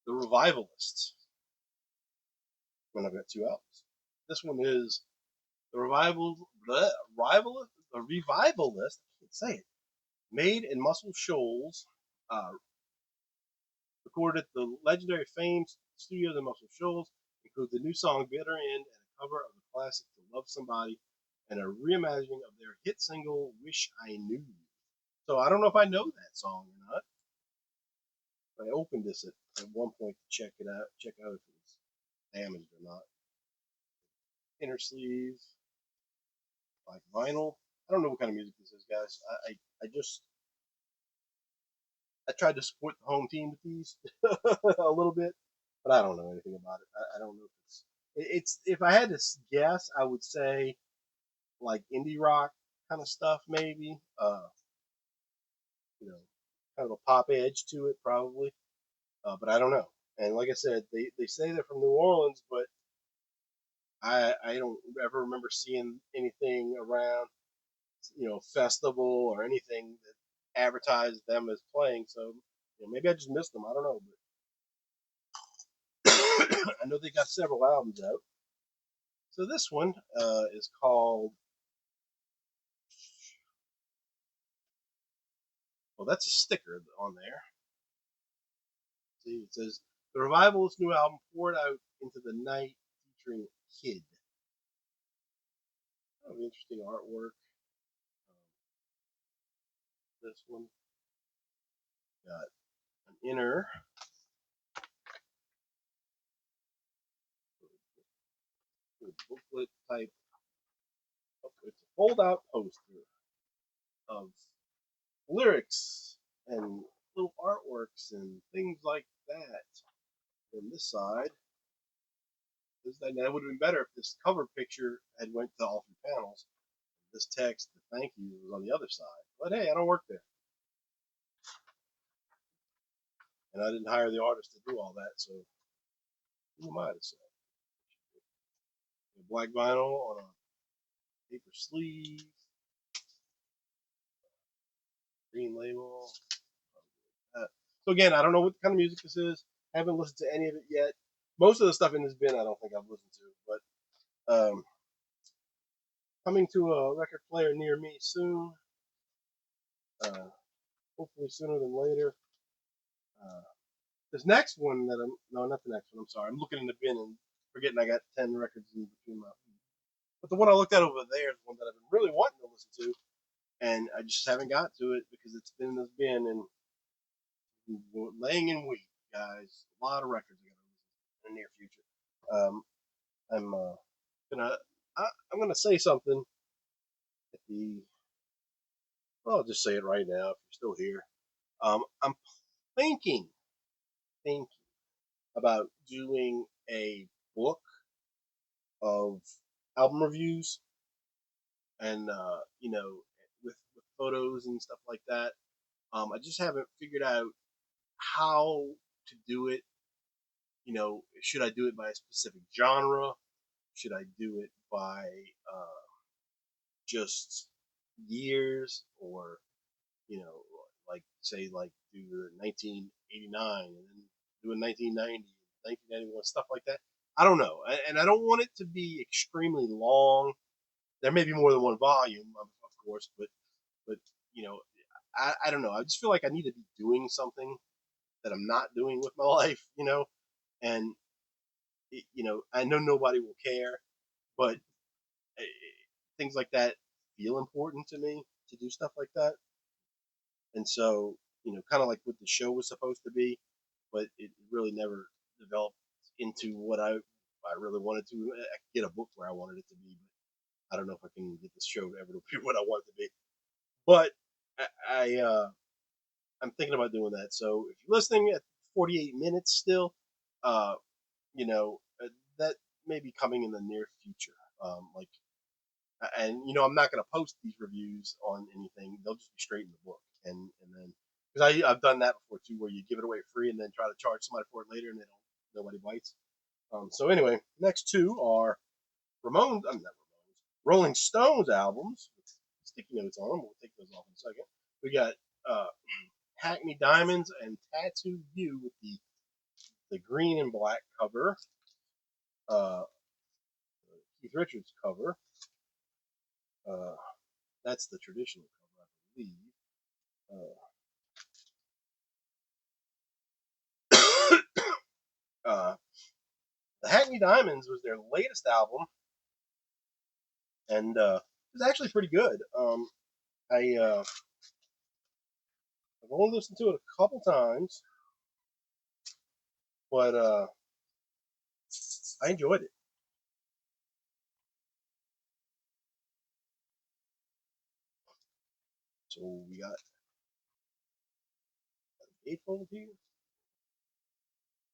Speaker 1: the Revivalists. And I've got two albums. This one is the Revivalist. I can't say it. Made in Muscle Shoals, uh, recorded at the legendary Fame Studios in Muscle Shoals. Includes a new song "Bitter End" and a cover of the classic "To Love Somebody," and a reimagining of their hit single "Wish I Knew." So I don't know if I know that song or not. I opened this at one point to check it out, check out if it was damaged or not. Inner sleeves, like vinyl. I don't know what kind of music this is, guys. I tried to support the home team with these a little bit, but I don't know anything about it. I don't know if it's if I had to guess, I would say like indie rock kind of stuff, maybe. You know, kind of a pop edge to it, probably. But I don't know. And like I said, they say they're from New Orleans, but I don't ever remember seeing anything around, festival or anything that advertised them as playing. So, maybe I just missed them. I don't know, but I know they got several albums out. So this one is called. Well, that's a sticker on there. See, it says the Revival's new album poured out into the night, featuring Kid. Oh, interesting artwork. This one got an inner booklet type. It's a fold out poster of lyrics and little artworks and things like that. On this side, that would have been better if this cover picture had went to all three panels. This text, the thank you, was on the other side. But hey, I don't work there, and I didn't hire the artist to do all that. So who am I to say? Black vinyl on a paper sleeve, green label. So again, I don't know what kind of music this is. I haven't listened to any of it yet. Most of the stuff in this bin, I don't think I've listened to. But coming to a record player near me soon. Uh, Hopefully sooner than later. Uh, this next one that I'm no, not the next one. I'm sorry. I'm looking in the bin and forgetting I got 10 records in between my. But the one I looked at over there is the one that I've been really wanting to listen to, and I just haven't got to it because it's been in this bin and laying in wait, guys. A lot of records I got to listen to in the near future. Um, I'm gonna I'm gonna say something at the. Well, I'll just say it right now if you're still here. I'm thinking thinking about doing a book of album reviews and with photos and stuff like that. I just haven't figured out how to do it. Should I do it by a specific genre? Should I do it by just years, or like say like do the 1989 and then do a 1990, 1991 stuff like that? I don't know, and I don't want it to be extremely long. There may be more than one volume, of course, but you know, I don't know. I just feel like I need to be doing something that I'm not doing with my life, and I know nobody will care, but uh, things like that feel important to me to do stuff like that, and so kind of like what the show was supposed to be, but it really never developed into what I really wanted to. I could get a book where I wanted it to be, but I don't know if I can get this show to ever be what I want it to be. But I'm thinking about doing that. So if you're listening at 48 minutes still, uh, that may be coming in the near future. And I'm not going to post these reviews on anything; they'll just be straight in the book, and then because I've done that before too, where you give it away free and then try to charge somebody for it later, and nobody bites. So anyway, next two are not Ramones, Rolling Stones albums with sticky notes on them. We'll take those off in a second. We got uh, Hackney Diamonds and Tattoo You with the green and black cover. Uh, Keith Richards cover. Uh, that's the traditional cover, I believe. Uh, the Hackney Diamonds was their latest album, and it was actually pretty good. I've only listened to it a couple times, but I enjoyed it. So we got gatefold here.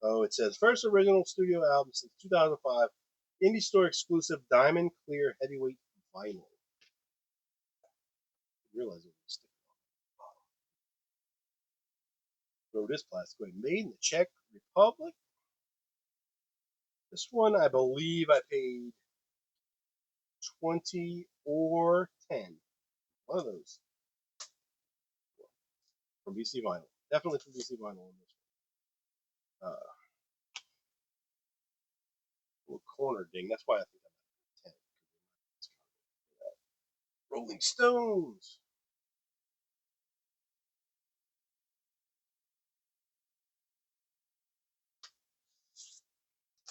Speaker 1: Oh, it says first original studio album since 2005, indie store exclusive diamond clear heavyweight vinyl. I realize it was sticking on. Throw this plastic away. Made in the Czech Republic. This one I believe I paid 20 or 10. One of those from BC Vinyl. Definitely from BC Vinyl on this one. Little corner ding. That's why I think I'm at 10. Rolling Stones.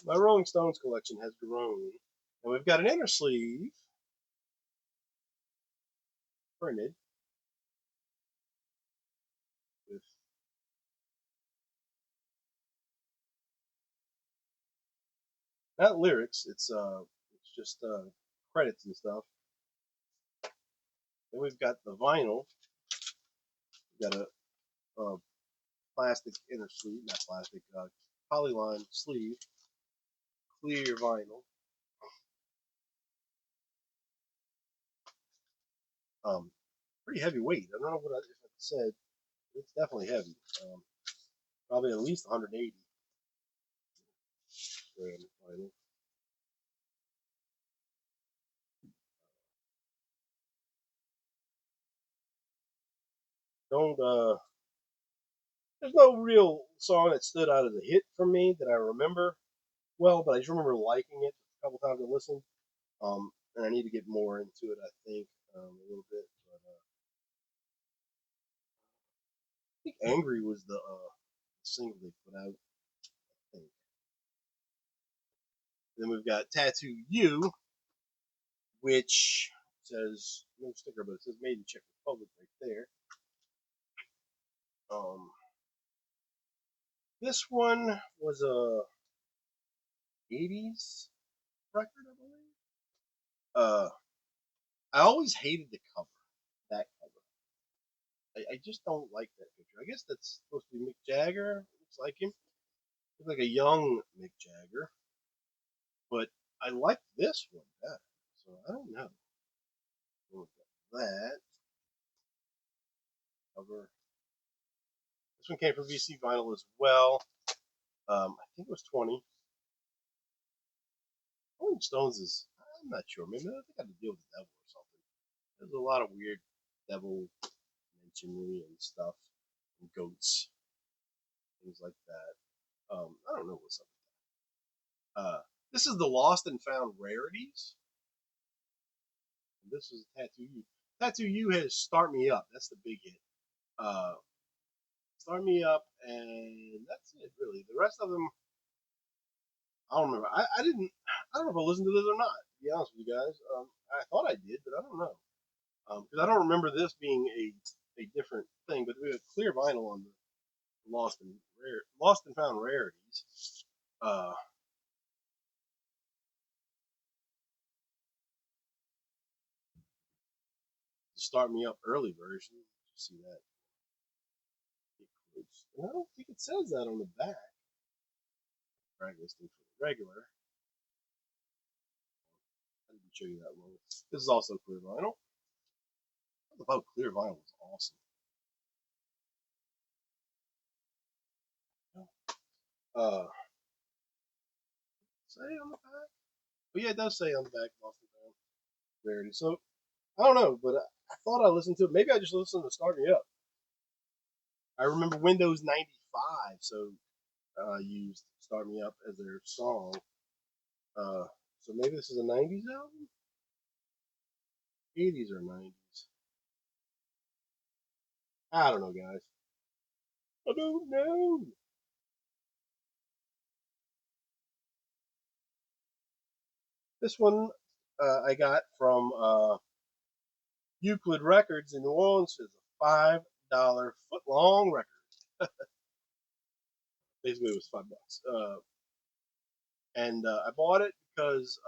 Speaker 1: My Rolling Stones collection has grown. And we've got an inner sleeve printed with not lyrics, it's just credits and stuff. Then we've got the vinyl. We've got a plastic inner sleeve, not plastic, polyline sleeve, clear vinyl. Pretty heavy weight. I don't know what if I said. It's definitely heavy. Probably at least 180 gram vinyl. Don't There's no real song that stood out as a hit for me that I remember well, but I just remember liking it a couple times I listened. And I need to get more into it. I think a little bit. But I think "Angry" was the single they put out. I think. Then we've got "Tattoo You," which says no sticker, but it says "Made in Czech Republic" right there. This one was a '80s record, I believe. I always hated the cover. That cover. I just don't like that picture. I guess that's supposed to be Mick Jagger. Looks like him. Looks like a young Mick Jagger. But I like this one better. So I don't know. That cover. This one came from VC Vinyl as well. I think it was 20. Rolling Stones is, I'm not sure. Maybe I think I had to deal with the devil or something. There's a lot of weird devil mentionery and stuff, and goats, things like that. I don't know what's up with that. This is the Lost and Found Rarities. And this is Tattoo You. Tattoo You has Start Me Up. That's the big hit. Uh, Start Me Up, and that's it, really. The rest of them, I don't remember. I didn't, I don't know if I listened to this or not, to be honest with you guys. I thought I did, but I don't know. Because I don't remember this being a different thing, but we have clear vinyl on the Lost and Found Rarities. Uh, the Start Me Up early version. You see that? And I don't think it says that on the back. Drag listing for the regular. I didn't show you that one. This is also clear vinyl. The about clear vinyl is awesome. Uh, say on the back. But yeah, it does say on the back Lost and Found Rarity. So I don't know, but I thought I listened to it. Maybe I just listened to Start Me Up. I remember Windows 95, so used Start Me Up as their song. Uh, so maybe this is a 90s album? 80s or 90s? I don't know, guys. I don't know. This one I got from Euclid Records in New Orleans. It's a $5 foot long record. Basically, it was $5. And I bought it because,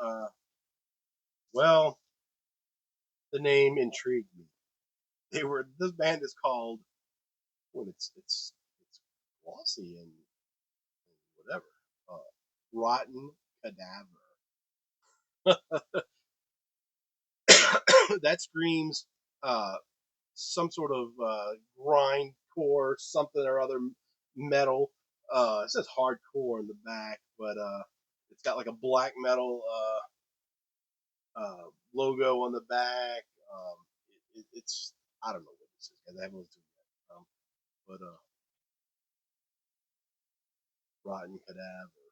Speaker 1: well, the name intrigued me. This band is called, well, it's glossy and whatever, uh, Rotten Cadaver. That screams uh, some sort of grindcore, something or other metal. It says hardcore in the back, but it's got like a black metal logo on the back. It's I don't know what this is, guys. I haven't listened to it yet. But Rotten Cadaver.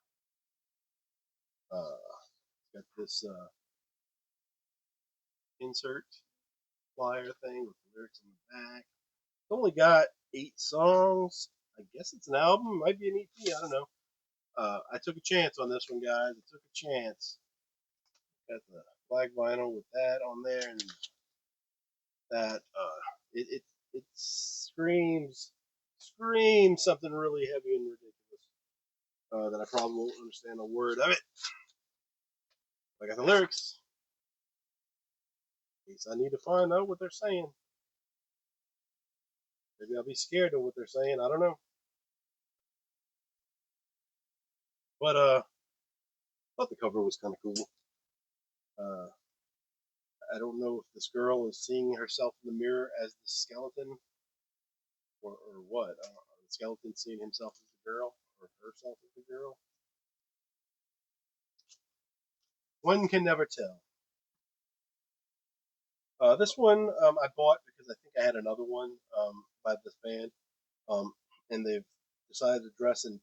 Speaker 1: Got this insert flyer thing with the lyrics in the back. It's only got 8 songs. I guess it's an album. Might be an EP. I don't know. I took a chance on this one, guys. I took a chance. Got the black vinyl with that on there, and that it screams something really heavy and ridiculous that I probably won't understand a word of it. I got the lyrics. In case I need to find out what they're saying. Maybe I'll be scared of what they're saying. I don't know. But I thought the cover was kind of cool. Uh, I don't know if this girl is seeing herself in the mirror as the skeleton or what. The skeleton seeing himself as the girl or herself as the girl. One can never tell. This one I bought because I think I had another one by this band, um, and they've decided to dress in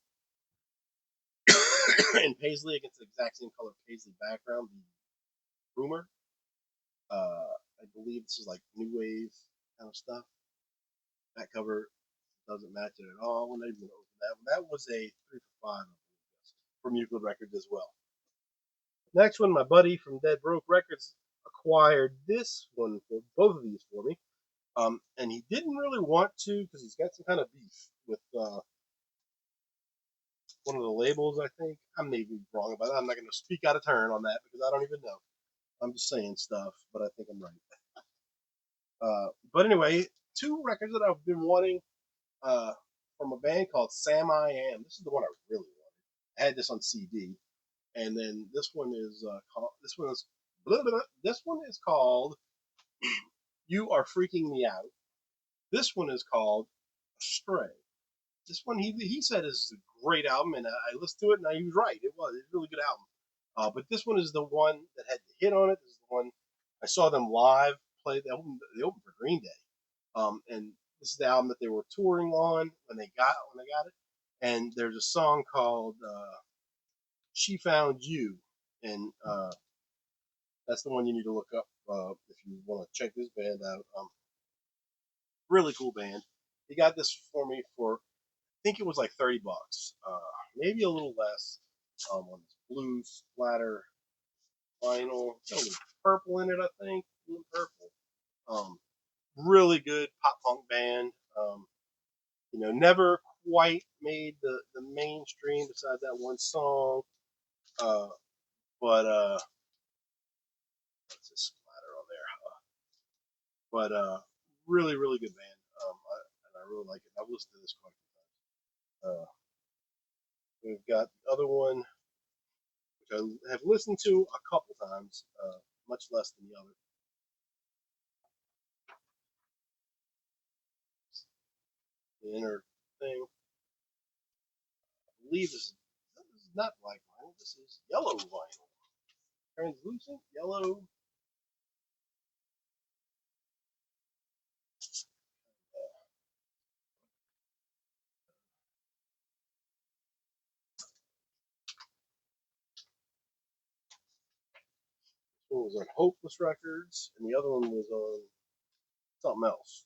Speaker 1: in paisley against the exact same color paisley background. The Rumor, I believe this is like new wave kind of stuff. That cover doesn't match it at all. When I even opened that, that was a 3 for 5 from Euclid Records as well. Next one, my buddy from Dead Broke Records acquired this one for both of these for me. And he didn't really want to because he's got some kind of beef with one of the labels, I think. I may be wrong about that. I'm not going to speak out of turn on that because I don't even know. I'm just saying stuff, but I think I'm right. But anyway, 2 records that I've been wanting from a band called Sam I Am. This is the one I really wanted. I had this on CD, and then this one is called. This one is called "You Are Freaking Me Out." This one is called "Stray." This one he said is a great album, and I listened to it, and he was right. It's a really good album. But this one is the one that had the hit on it. This is the one I saw them live play. They opened for Green Day, and this is the album that they were touring on when they got it. And there's a song called "She Found You," and that's the one you need to look up if you want to check this band out. Really cool band. He got this for me for I think it was like $30, maybe a little less. On this blue splatter vinyl, got a little purple in it, I think, blue and purple. Um, really good pop punk band. Never quite made the mainstream besides that one song. Uh, but what's this splatter on there? But really, really good band. And I really like it. I've listened to this quite a few times. We've got the other one, which I have listened to a couple times, much less than the other. The inner thing. I believe this is not black vinyl. This is yellow vinyl. Translucent yellow. One was on Hopeless Records, and the other one was on something else.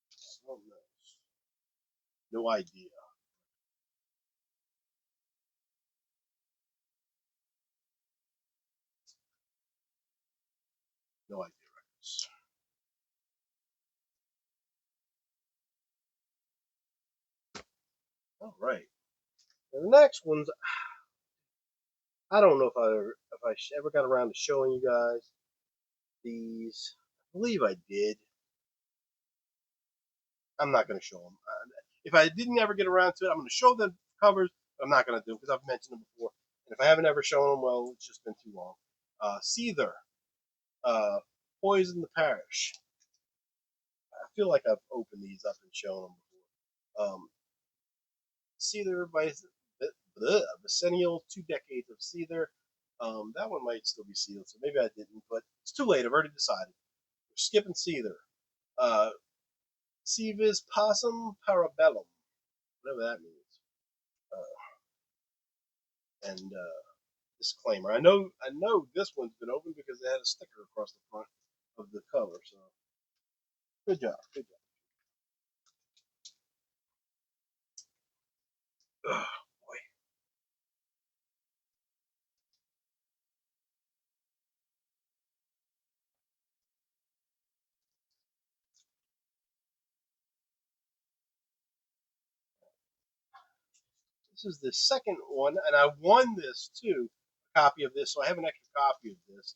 Speaker 1: Something else. No idea. No idea records. All right. And the next one's I don't know if I ever got around to showing you guys. these. I believe I did. I'm not going to show them. If I didn't ever get around to it, I'm going to show the covers. But I'm not going to do it because I've mentioned them before. And if I haven't ever shown them, well, it's just been too long. Seether, uh, Poison the Parish. I feel like I've opened these up and shown them before. Seether by Bicentennial, 2 decades of Seether. That one might still be sealed, so maybe I didn't, but it's too late. I've already decided. We're skipping Seether. Uh, Civis Possum Parabellum, whatever that means. And disclaimer. I know this one's been opened because they had a sticker across the front of the cover. So good job, good job. Ugh, boy. This is the second one, and I won this too. A copy of this, so I have an extra copy of this.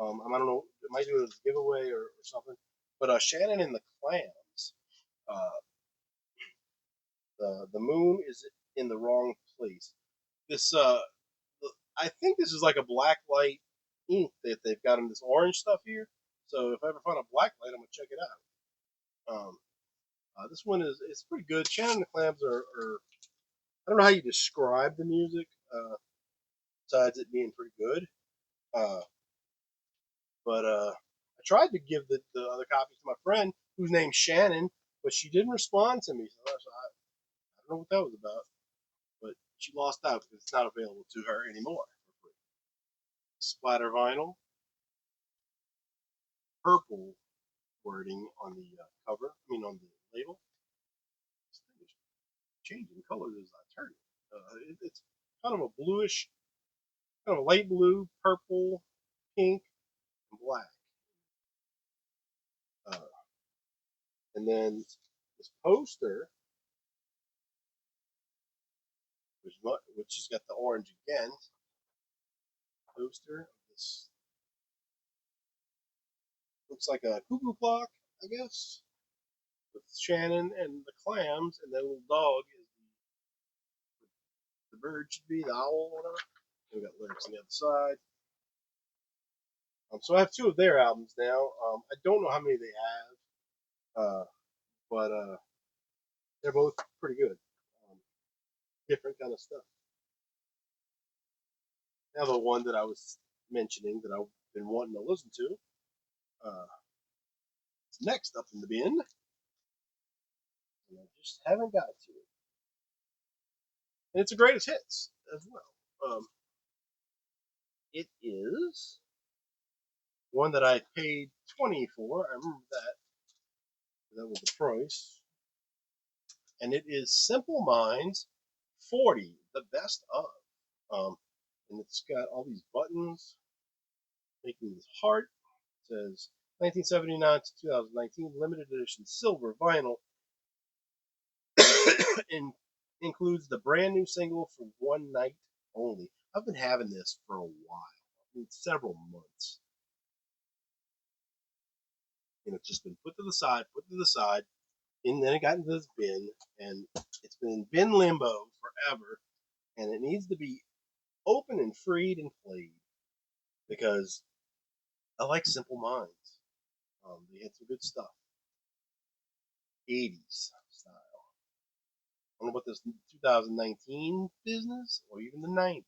Speaker 1: I don't know, it might do it as a giveaway or something. But Shannon and the Clams. Uh, the moon is in the wrong place. This I think this is like a black light ink that they've got in this orange stuff here. So if I ever find a black light, I'm gonna check it out. This one is it's pretty good. Shannon and the Clams are I don't know how you describe the music besides it being pretty good. Uh, but I tried to give the other copies to my friend whose name's Shannon, but she didn't respond to me. So I don't know what that was about. But she lost out because it's not available to her anymore. Splatter vinyl, purple wording on the cover. I mean on the label. This thing is changing colors as I turn it. It's kind of a bluish, kind of a light blue, purple, pink, and black. Uh, and then this poster, which has got the orange again. Poster. This looks like a cuckoo clock, I guess, with Shannon and the Clams, and that little dog is the bird should be the owl, or whatever. And we got lyrics on the other side. So I have two of their albums now. I don't know how many they have, but they're both pretty good. Um, Different kind of stuff. Now the one that I was mentioning that I've been wanting to listen to uh, is next up in the bin, and I just haven't got to it. And it's a greatest hits as well. It is one that I paid 20 for. I remember that. That was the price. And it is Simple Minds 40, the best of. Um, and it's got all these buttons making this heart. It says 1979 to 2019 limited edition silver vinyl. And includes the brand new single for one night only. I've been having this for a while, I mean, several months. And it's just been put to the side, and then it got into this bin, and it's been in bin limbo forever, and it needs to be open and freed and played because I like Simple Minds. They had some good stuff, 80s style. I don't know about this 2019 business or even the 90s.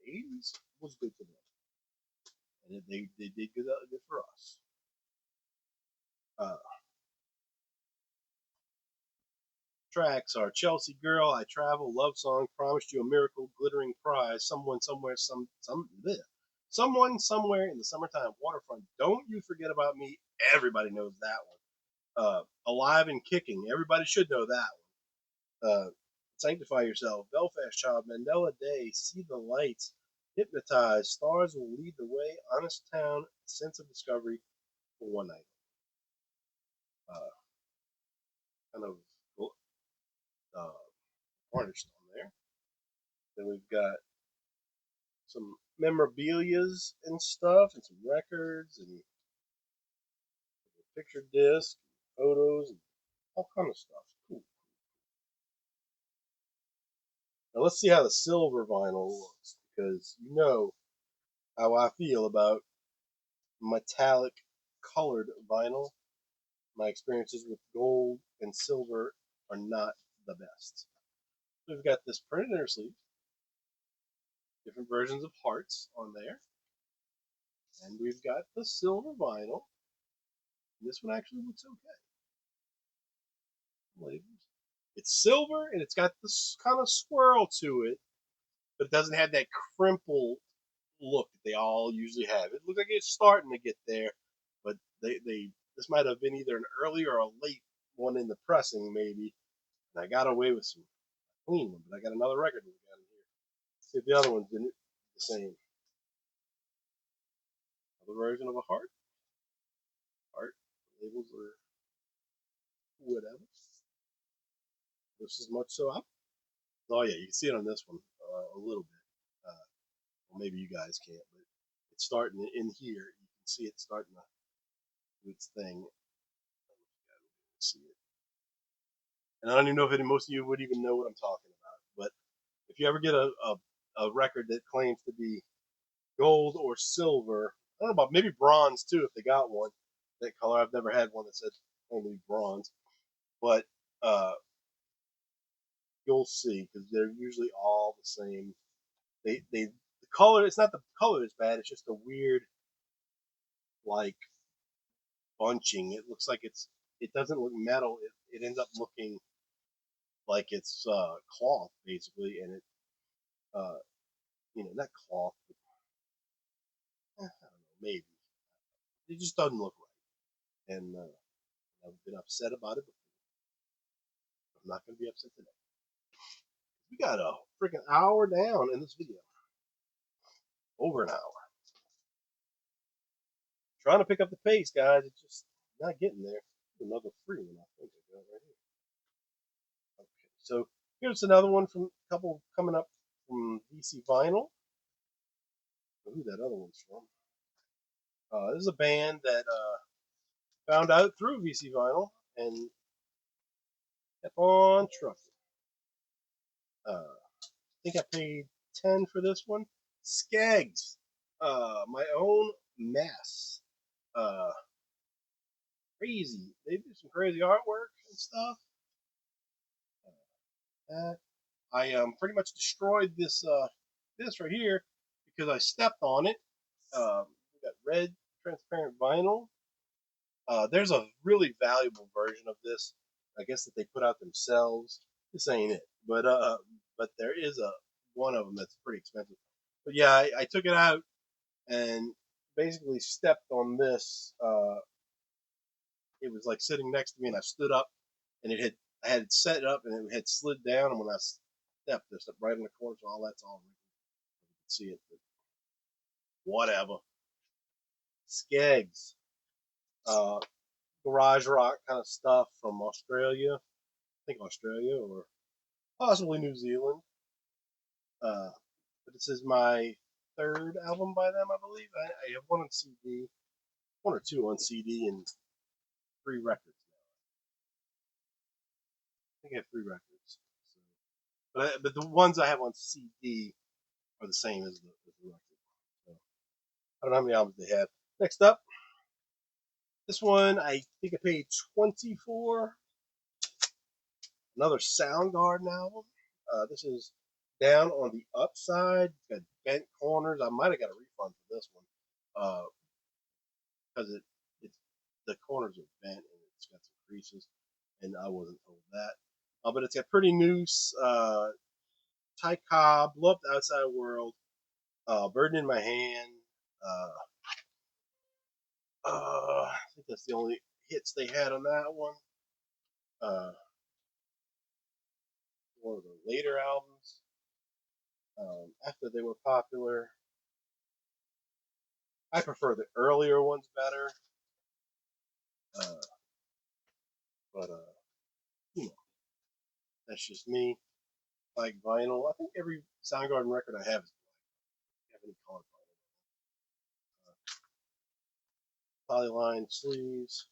Speaker 1: The 80s was good for them, and they did good for us. Uh, Tracks are Chelsea Girl, I Travel, Love Song, Promised You a Miracle, Glittering Prize, Someone Somewhere, Someone Somewhere in the Summertime Waterfront, Don't You Forget About Me, everybody knows that one. Alive and Kicking, everybody should know that one. Sanctify Yourself, Belfast Child, Mandela Day, See the Lights, Hypnotize, Stars Will Lead the Way, Honest Town, Sense of Discovery for one night. Uh, kind of uh, varnished on there. Then we've got some memorabilias and stuff, and some records, and picture disc, photos, and all kind of stuff. Cool. Now let's see how the silver vinyl looks, because you know how I feel about metallic colored vinyl. My experiences with gold and silver are not the best. We've got this printed inner sleeve, different versions of hearts on there, and we've got the silver vinyl. This one actually looks okay. It's silver and it's got this kind of swirl to it, but it doesn't have that crumpled look that they all usually have. It looks like it's starting to get there, but they this might have been either an early or a late one in the pressing, maybe. And I got away with some clean one, but I got another record we got in here. See if the other one's the same. Another version of a heart. Heart labels are whatever. This is much so up. Oh yeah, you can see it on this one a little bit. Well, maybe you guys can't, but it's starting in here. You can see it starting to do its thing. See it. And I don't even know if most of you would even know what I'm talking about. But if you ever get a record that claims to be gold or silver, I don't know about maybe bronze too if they got one that color. I've never had one that said only bronze, but you'll see because they're usually all the same. The color, it's not the color that's bad. It's just a weird like bunching. It looks like it doesn't look metal. It ends up looking like it's cloth basically, and it not cloth, but I don't know, maybe it just doesn't look right. And I've been upset about it before. I'm not going to be upset today. We got a freaking hour down in this video, over an hour. Trying to pick up the pace, guys. It's just not getting there. Another free one, I think I got right here. Okay, so here's another one from a couple coming up from VC Vinyl. Who that other one's from? This is a band that found out through VC Vinyl and kept on trucking. I think I paid 10 for this one. Skeggs, my own mess. Crazy. They do some crazy artwork and stuff. I pretty much destroyed this right here because I stepped on it. We got red transparent vinyl. There's a really valuable version of this, I guess, that they put out themselves. This ain't it, but there is a one of them that's pretty expensive. But yeah, I took it out and basically stepped on this. It was like sitting next to me, and I stood up, and I had it set up, and it had slid down, and when I stepped, I stepped right in the corner, so all that's all you can see it. But whatever. Skeggs, uh, garage rock kind of stuff from Australia. I think Australia or possibly New Zealand. But this is my third album by them, I believe. I have one on CD, one or two on CD, and 3 records now. I think I have 3 records. So, but the ones I have on CD are the same as the record. So, I don't know how many albums they have. Next up, this one I think I paid 20 for. Another Soundgarden album. This is down on the upside. It's got bent corners. I might have got a refund for this one because it's the corners are bent and it's got some creases, and I wasn't told that. But it's got Pretty Noose, Ty Cobb, Blow Up the Outside World, Burden in My Hand. I think that's the only hits they had on that one. One of the later albums after they were popular. I prefer the earlier ones better, but you know that's just me. Like vinyl, I think every Soundgarden record I have is black. I have any color vinyl. Polyline sleeves.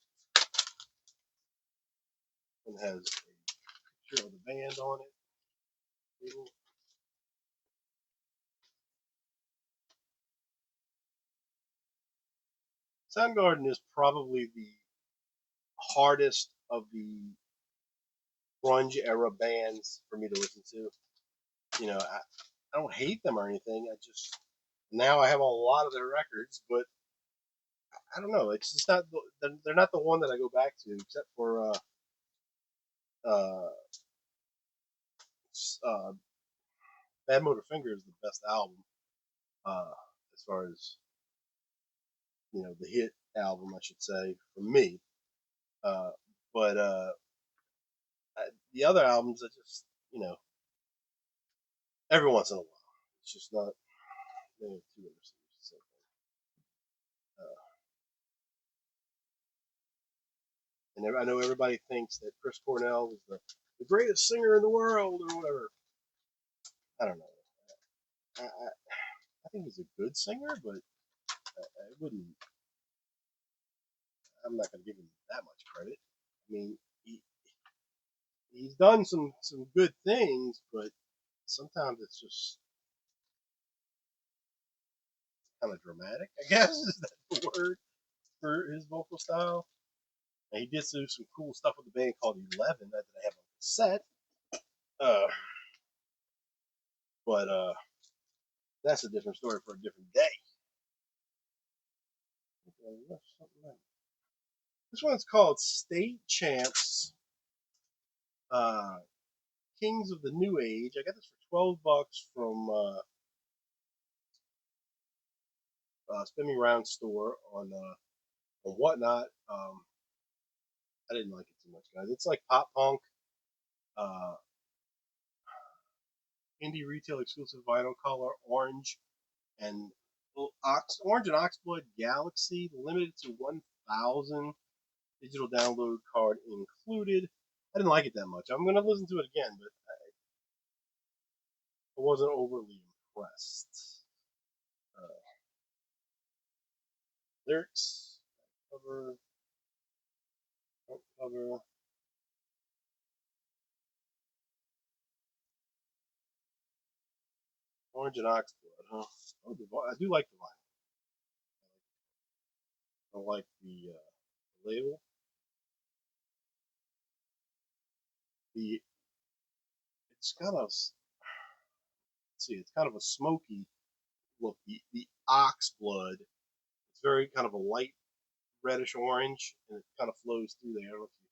Speaker 1: and has a picture of the band on it. Soundgarden is probably the hardest of the grunge era bands for me to listen to. I don't hate them or anything. I just now I have a lot of their records, but I don't know. It's just not. They're not the one that I go back to, except for uh, uh, Bad Motor Finger is the best album uh, as far as the hit album, I should say, for me. Uh, but the other albums, I just every once in a while, it's just not too interesting. So, uh, and I know everybody thinks that Chris Cornell is the greatest singer in the world or whatever. I don't know. I think he's a good singer, but I wouldn't. I'm not going to give him that much credit. I mean, he's done some good things, but sometimes it's just kind of dramatic. I guess is that the word for his vocal style. And he did do some cool stuff with the band called 11 that I have on cassette. Uh, but that's a different story for a different day. This one's called State Champs, uh, Kings of the New Age. I got this for $12 from Spin Me Round store on Whatnot. I didn't like it too much, guys. It's like pop punk, uh, indie retail exclusive vinyl color, and orange and Oxblood Galaxy, limited to 1,000, digital download card included. I didn't like it that much. I'm gonna listen to it again, but I wasn't overly impressed. Uh, Lyrics, cover, front cover. Orange and Oxblood, huh? Oh, I do like the vinyl. I like the label. The it's kind of it's kind of a smoky look. The ox blood. It's very kind of a light reddish orange, and it kind of flows through there. I don't know if you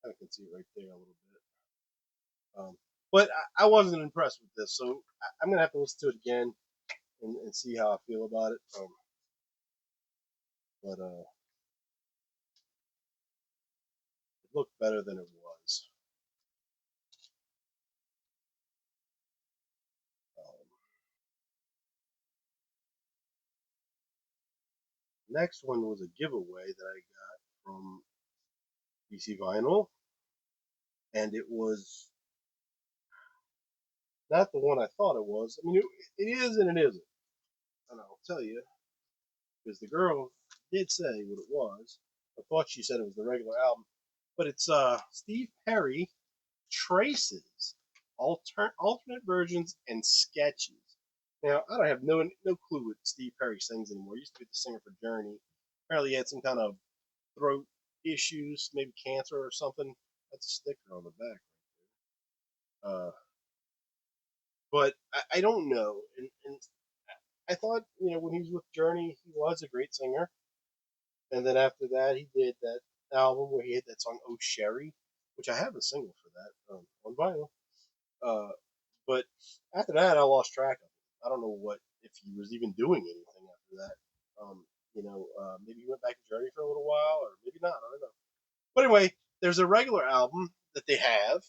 Speaker 1: kind of can see it right there a little bit. But I wasn't impressed with this, so I'm gonna have to listen to it again and see how I feel about it. But it looked better than it was. Um, Next one was a giveaway that I got from DC Vinyl, and it was not the one I thought it was. I mean, it is and it isn't, and I'll tell you because the girl did say what it was. I thought she said it was the regular album, but it's Steve Perry Traces, alternate versions and sketches. Now I don't have no clue what Steve Perry sings anymore. He used to be the singer for Journey. Apparently he had some kind of throat issues, maybe cancer or something. That's a sticker on the back. Uh, but I don't know. And I thought, when he was with Journey, he was a great singer. And then after that, he did that album where he had that song "Oh Sherry," which I have a single for that on vinyl. Uh, but after that, I lost track of him. I don't know what if he was even doing anything after that. Maybe he went back to Journey for a little while, or maybe not. I don't know. But anyway, there's a regular album that they have,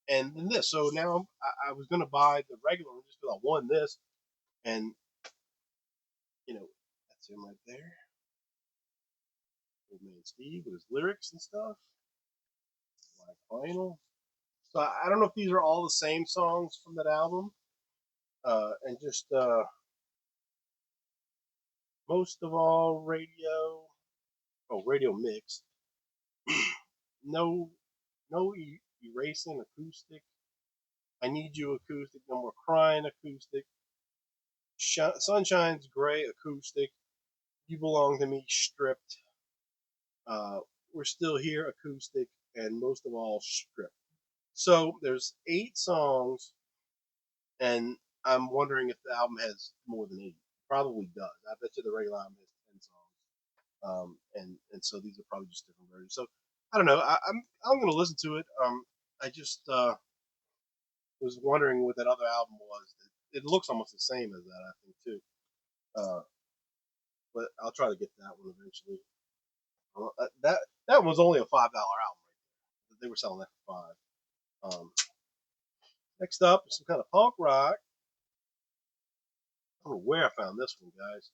Speaker 1: and then this. So now I was going to buy the regular one just because I won this, and that's him right there, old man Steve with his lyrics and stuff, like vinyl. So I don't know if these are all the same songs from that album, and just most of all radio, radio mix. No, No Erasing acoustic. I Need You acoustic. No More Crying acoustic. Sunshine's Gray acoustic. You Belong to Me stripped. Uh, We're Still Here acoustic, and most of all stripped. So there's 8 songs, and I'm wondering if the album has more than 8. Probably does. I bet you the regular album has 10 songs. And so these are probably just different versions. So I don't know. I'm gonna listen to it. I just was wondering what that other album was. It looks almost the same as that, I think too. Uh, but I'll try to get that one eventually. That was only a $5 album. Right? They were selling that for 5. Next up, some kind of punk rock. I don't know where I found this one, guys.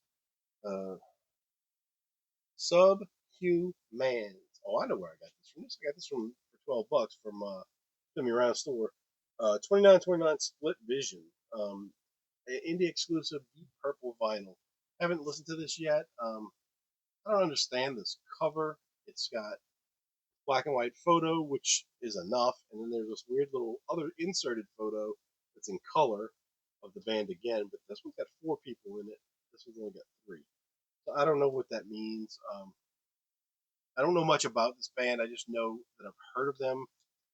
Speaker 1: Subhumans. Oh, I know where I got this from. I got this from for $12 from Jimmy Around store. 29.29 Split Vision. Indie exclusive Deep Purple vinyl. Haven't listened to this yet. I don't understand this cover. It's got black and white photo, which is enough, and then there's this weird little other inserted photo that's in color of the band again. But this one's got 4 people in it. This one's only got 3. So I don't know what that means. I don't know much about this band. I just know that I've heard of them,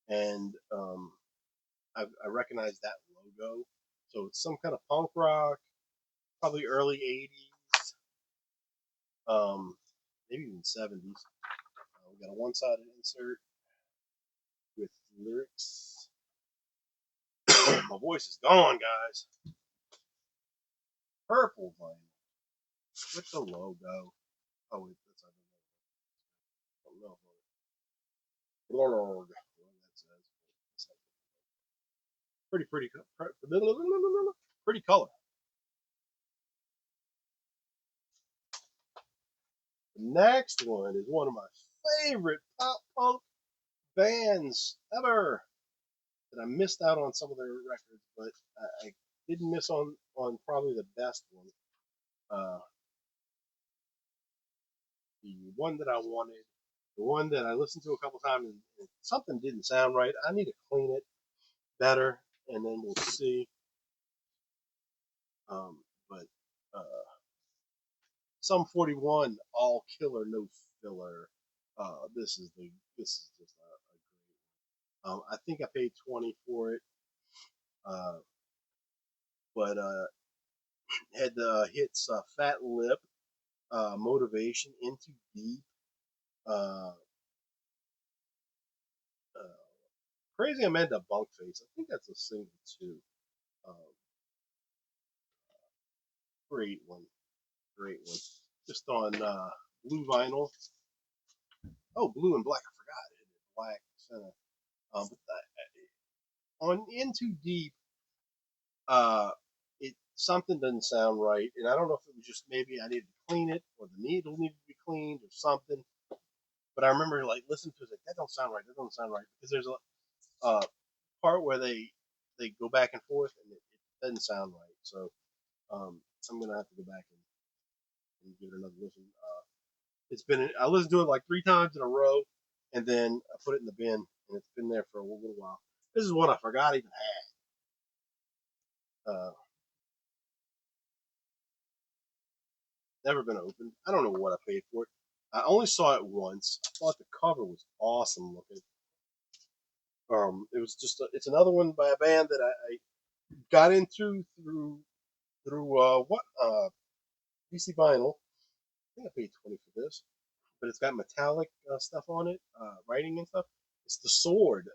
Speaker 1: and I recognize that logo. So it's some kind of punk rock, probably early '80s, maybe even '70s. We got a one-sided insert with lyrics. My voice is gone, guys. Purple vinyl with the logo. Oh wait, that's not the logo. Blurg. That says. Pretty color. The next one is one of my favorite pop punk bands ever. That I missed out on some of their records, but I didn't miss on probably the best one. The one that I wanted, the one that I listened to a couple times, and something didn't sound right. I need to clean it better, and then we'll see. But Sum 41, all killer, no filler. This is just a great. I think I paid 20 for it, uh, but had the hits Fat Lip, Motivation, Into Deep, uh, uh, Crazy Amanda Bunkface. I think that's a single too. Um, Great one, great one. Just on blue vinyl. Oh, blue and black. I forgot it. Black center. On Into Deep, uh, it something doesn't sound right, and I don't know if it was just maybe I needed to clean it or the needle needed to be cleaned or something. But I remember like listening to it, like that don't sound right. That don't sound right because there's a part where they go back and forth and it doesn't sound right. So I'm gonna have to go back and give it another listen. It's been I listened to it like 3 times in a row, and then I put it in the bin, and it's been there for a little while. This is one I forgot I even had. Never been opened. I don't know what I paid for it. I only saw it once. I thought the cover was awesome looking. It was just it's another one by a band that I got into through what PC Vinyl. I think I paid 20 for this, but it's got metallic stuff on it, writing and stuff. It's the Sword,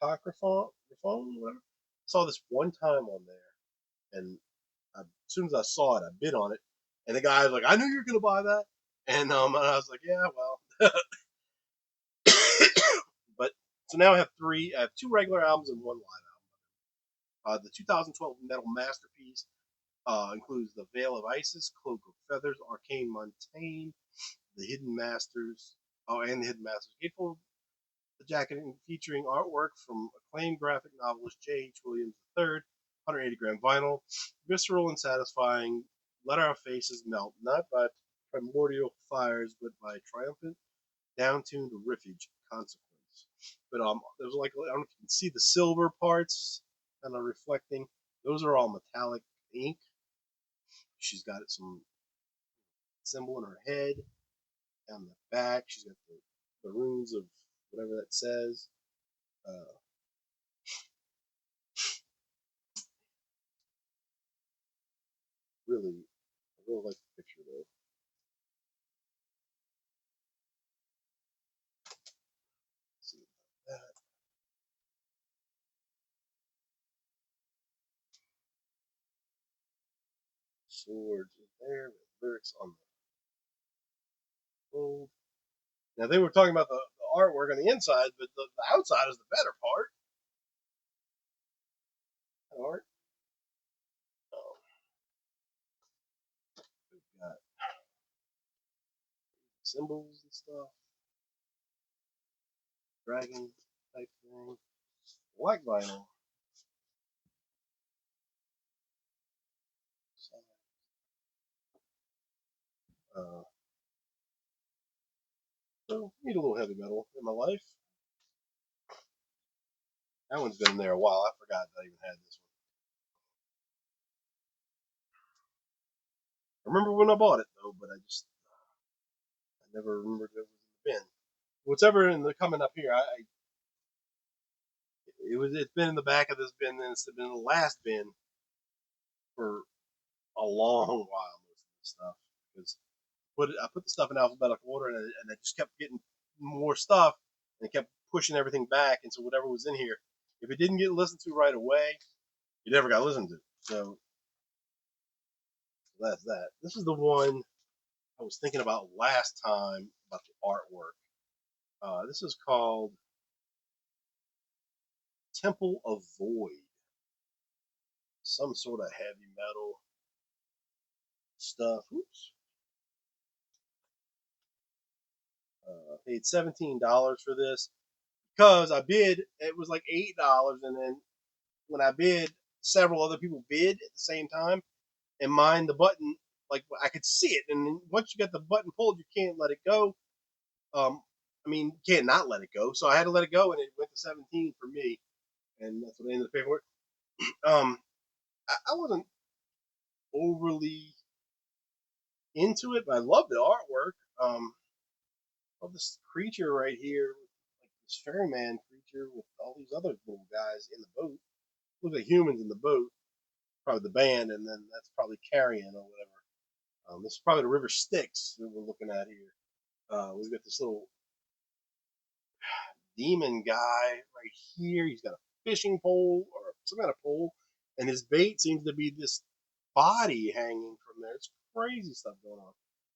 Speaker 1: Apocryphon, whatever. Saw this one time on there, and as soon as I saw it, I bid on it, and the guy was like, "I knew you were gonna buy that," and I was like, "Yeah, well." But so now I have 3. I have 2 regular albums and 1 live album. The 2012 Metal Masterpiece includes The Veil of Isis, Cloak of Feathers, Arcane Montaigne, The Hidden Masters, and The Hidden Masters. Hateful the jacket featuring artwork from acclaimed graphic novelist J.H. Williams III, 180-gram vinyl, visceral and satisfying. Let our faces melt, not by primordial fires, but by triumphant down-tuned riffage consequence. But there's like, I don't know if you can see the silver parts kind of reflecting. Those are all metallic ink. She's got some symbol in her head. On the back, she's got the runes of whatever that says. Uh, I really like the picture though. Let's see about that. Swords in there, with lyrics on the gold. Now they were talking about the artwork on the inside, but the outside is the better part. Art. Oh, we've got symbols and stuff, dragon type thing, black vinyl. Uh, so need a little heavy metal in my life. That one's been in there a while. I forgot that I even had this one. I remember when I bought it though, but I never remembered it was in the bin. Whatever in the coming up here, it's been in the back of this bin, and it's been in the last bin for a long while. Most of the stuff because I put the stuff in alphabetical order, and I just kept getting more stuff, and it kept pushing everything back, and so whatever was in here, if it didn't get listened to right away, it never got listened to. So that's that. This is the one I was thinking about last time about the artwork. This is called Temple of Void. Some sort of heavy metal stuff. Oops. Paid $17 for this because I bid. It was like $8, and then when I bid, several other people bid at the same time, and mine the button like I could see it, and once you get the button pulled, you can't let it go. I mean, you can't not let it go, so I had to let it go, and it went to 17 for me, and that's what I ended up paying for it. I wasn't overly into it, but I love the artwork. Love this creature right here, like this ferryman creature with all these other little guys in the boat. Look like humans in the boat, probably the band, and then that's probably Carrion or whatever. This is probably the River Styx that we're looking at here. We've got this little demon guy right here. He's got a fishing pole or some kind of pole, and his bait seems to be this body hanging from there. It's crazy stuff going on.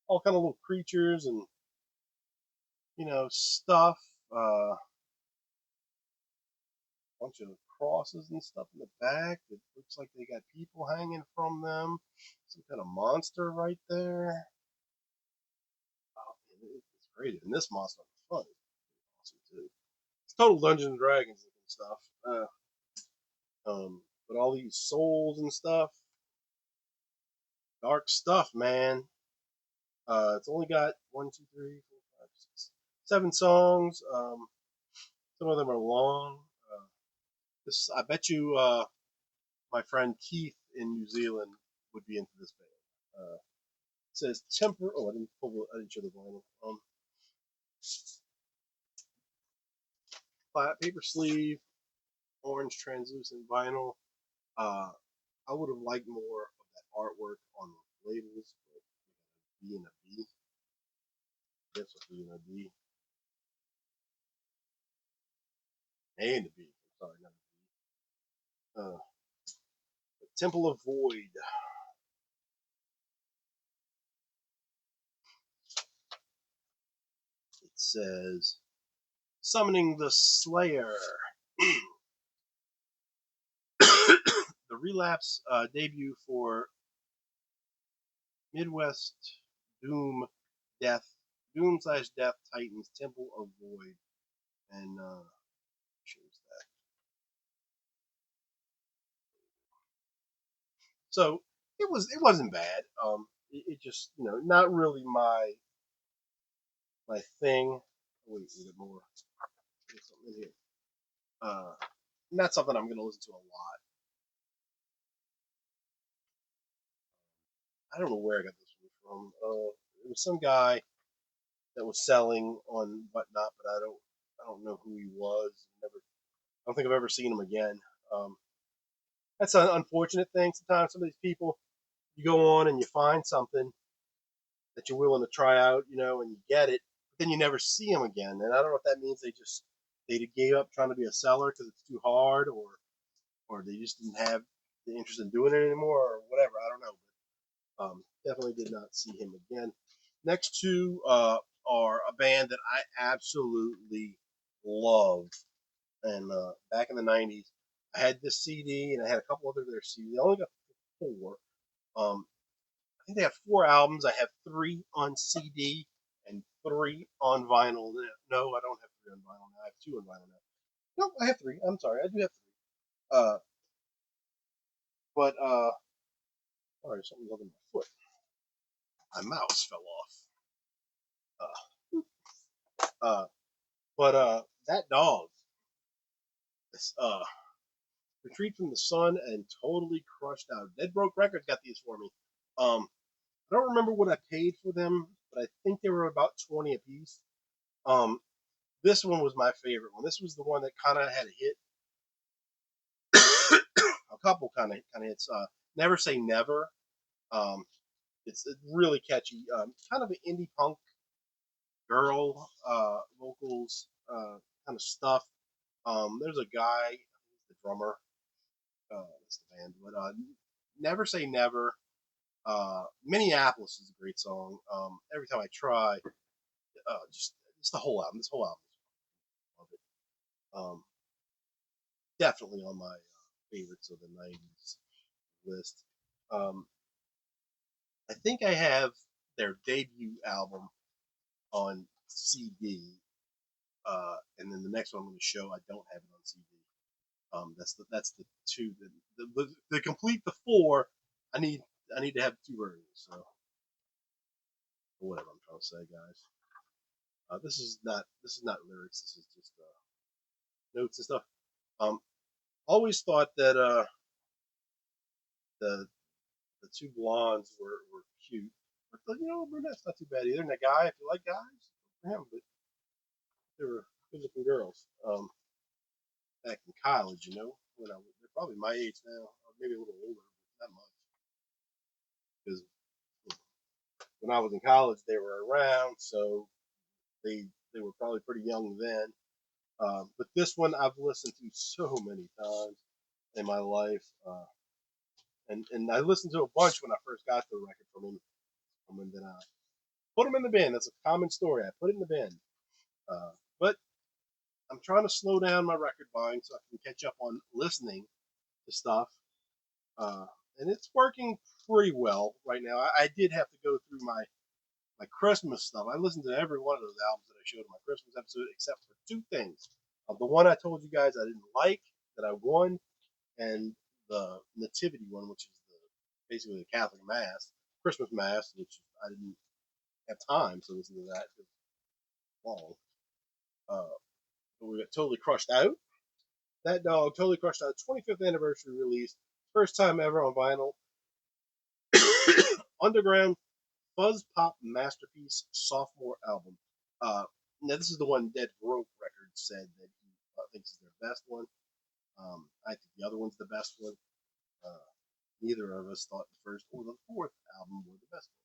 Speaker 1: All kind of little creatures and stuff. A bunch of crosses and stuff in the back. It looks like they got people hanging from them. Some kind of monster right there. Oh, it's crazy. And this monster on the front is awesome too. It's total Dungeons and Dragons looking stuff. But all these souls and stuff, dark stuff, man. It's only got 1, 2, 3, 4, 5, 6, 7 songs. Some of them are long. I bet you, my friend Keith in New Zealand would be into this band. It says temper. Oh, I didn't show the vinyl. Flat paper sleeve, orange translucent vinyl. Uh, I would have liked more of that artwork on the labels, but B and a B. Guess a B and a B. A and a B. I'm sorry, not a B. Temple of Void. It says summoning the Slayer. The Relapse debut for Midwest Doom Death Doom/Death Titans Temple of Void, and shows that. So it wasn't bad. It just not really my thing. Wait, we get more. There's something in here. Not something I'm going to listen to a lot. I don't know where I got this one from. It was some guy that was selling on whatnot, but I don't know who he was. Never, I don't think I've ever seen him again. Um, that's an unfortunate thing. Sometimes some of these people, you go on and you find something that you're willing to try out, and you get it, but then you never see them again. And I don't know if that means they gave up trying to be a seller because it's too hard, or they just didn't have the interest in doing it anymore, or whatever. I don't know. Definitely did not see him again. Next two are a band that I absolutely love. And back in the 90s, I had this CD and I had a couple other of their CDs. I only got four. I think they have four albums. I have three on CD and three on vinyl. No, I don't have three on vinyl now. I have two on vinyl now. No, I have three. I'm sorry. I do have three. But sorry, something's on my foot. My mouse fell off. But that dog, this Retreat from the Sun and Totally Crushed Out. Dead Broke Records got these for me. I don't remember what I paid for them, but I think they were about 20 a piece. Um, this one was my favorite one. This was the one that kind of had a hit, a couple kind of hits. Never Say Never. Um, it's really catchy. Kind of an indie punk girl vocals kind of stuff. There's a guy, the drummer. That's the band, but Never Say Never. Minneapolis is a great song. Every time I try, just the whole album. This whole album, love it. Definitely on my favorites of the '90s list. Um, I think I have their debut album on CD, and then the next one I'm going to show I don't have it on CD. That's the two the complete the four. I need to have two versions. So whatever I'm trying to say, guys. This is not lyrics. This is just notes and stuff. Um, always thought that the the two blondes were cute, but brunette's not too bad either. And the guy, if you like guys, for him, but they were good looking girls. Back in college, when they're probably my age now, or maybe a little older, but not much. Because when I was in college, they were around, so they were probably pretty young then. But this one I've listened to so many times in my life, and I listened to a bunch when I first got the record from him, and then I put them in the bin. That's a common story. I put it in the bin, but I'm trying to slow down my record buying so I can catch up on listening to stuff, uh, and it's working pretty well right now. I did have to go through my Christmas stuff. I listened to every one of those albums that I showed in my Christmas episode, except for two things. The one I told you guys I didn't like that I won, and the Nativity one, which is basically the Catholic Mass, Christmas Mass, which I didn't have time to listen to that. It was long. But we got Totally Crushed Out. That dog, Totally Crushed Out, 25th anniversary release, first time ever on vinyl. Underground fuzz pop masterpiece sophomore album. Uh, Now this is the one Dead Broke Records said that he thinks is their best one. I think the other one's the best one. Uh, Neither of us thought the first or the fourth album were the best one.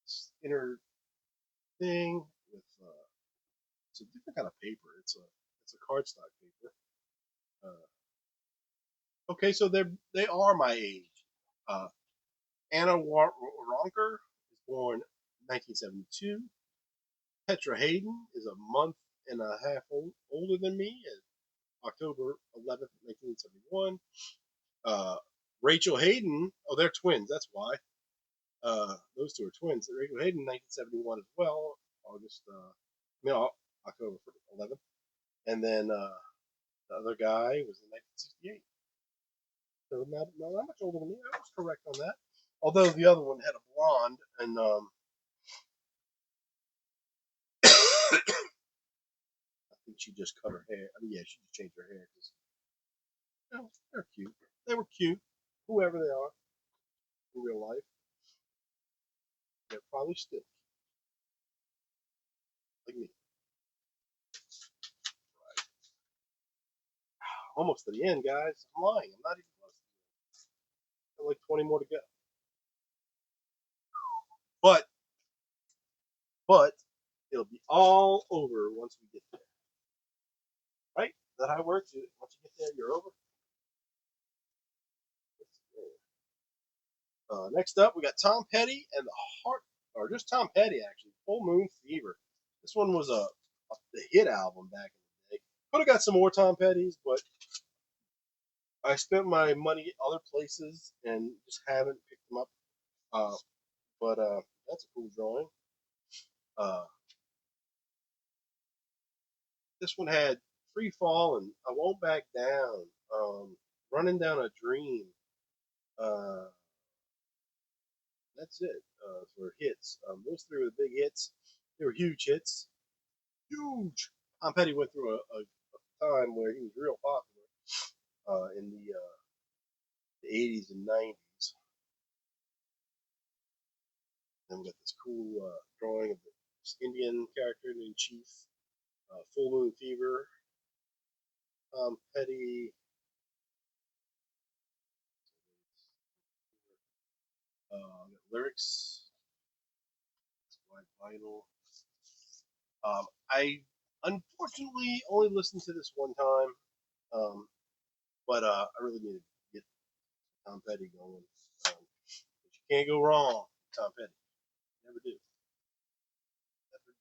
Speaker 1: This inner thing with it's a different kind of paper. It's a cardstock paper. Okay, so they are my age. Uh, Anna Ronker is born 1972. Petra Hayden is a month and a half older than me, October 11th, 1971. Uh, Rachel Hayden, oh, they're twins, that's why. Those two are twins. Rachel Hayden, 1971 as well, October 11th. And then the other guy was in 1968. So not much older than me. I was correct on that. Although the other one had a blonde, and I think she just cut her hair. I mean, yeah, she just changed her hair because they're cute. They were cute, whoever they are in real life. They're probably still like me. Almost to the end, guys. I'm lying. I'm not even close. Got like 20 more to go. But but it'll be all over once we get there. Right? Is that how it works? Once you get there, you're over. Next up, we got Tom Petty and the Heart, or just Tom Petty actually. Full Moon Fever. This one was a hit album back in the day. Could have got some more Tom Petty's, but I spent my money other places and just haven't picked them up. Uh, but that's a cool drawing. Uh, this one had Free Fall and I Won't Back Down. Running Down a Dream. Uh, that's it for hits. Those three were the big hits. They were huge hits. Huge. Tom Petty went through a time where he was real popular in the 80s and 90s. Then we got this cool drawing of this Indian character named Chief. Full Moon Fever. Tom Petty. Lyrics. White vinyl. I unfortunately only listened to this one time, but I really need to get Tom Petty going. But you can't go wrong with Tom Petty. Never do. Never do.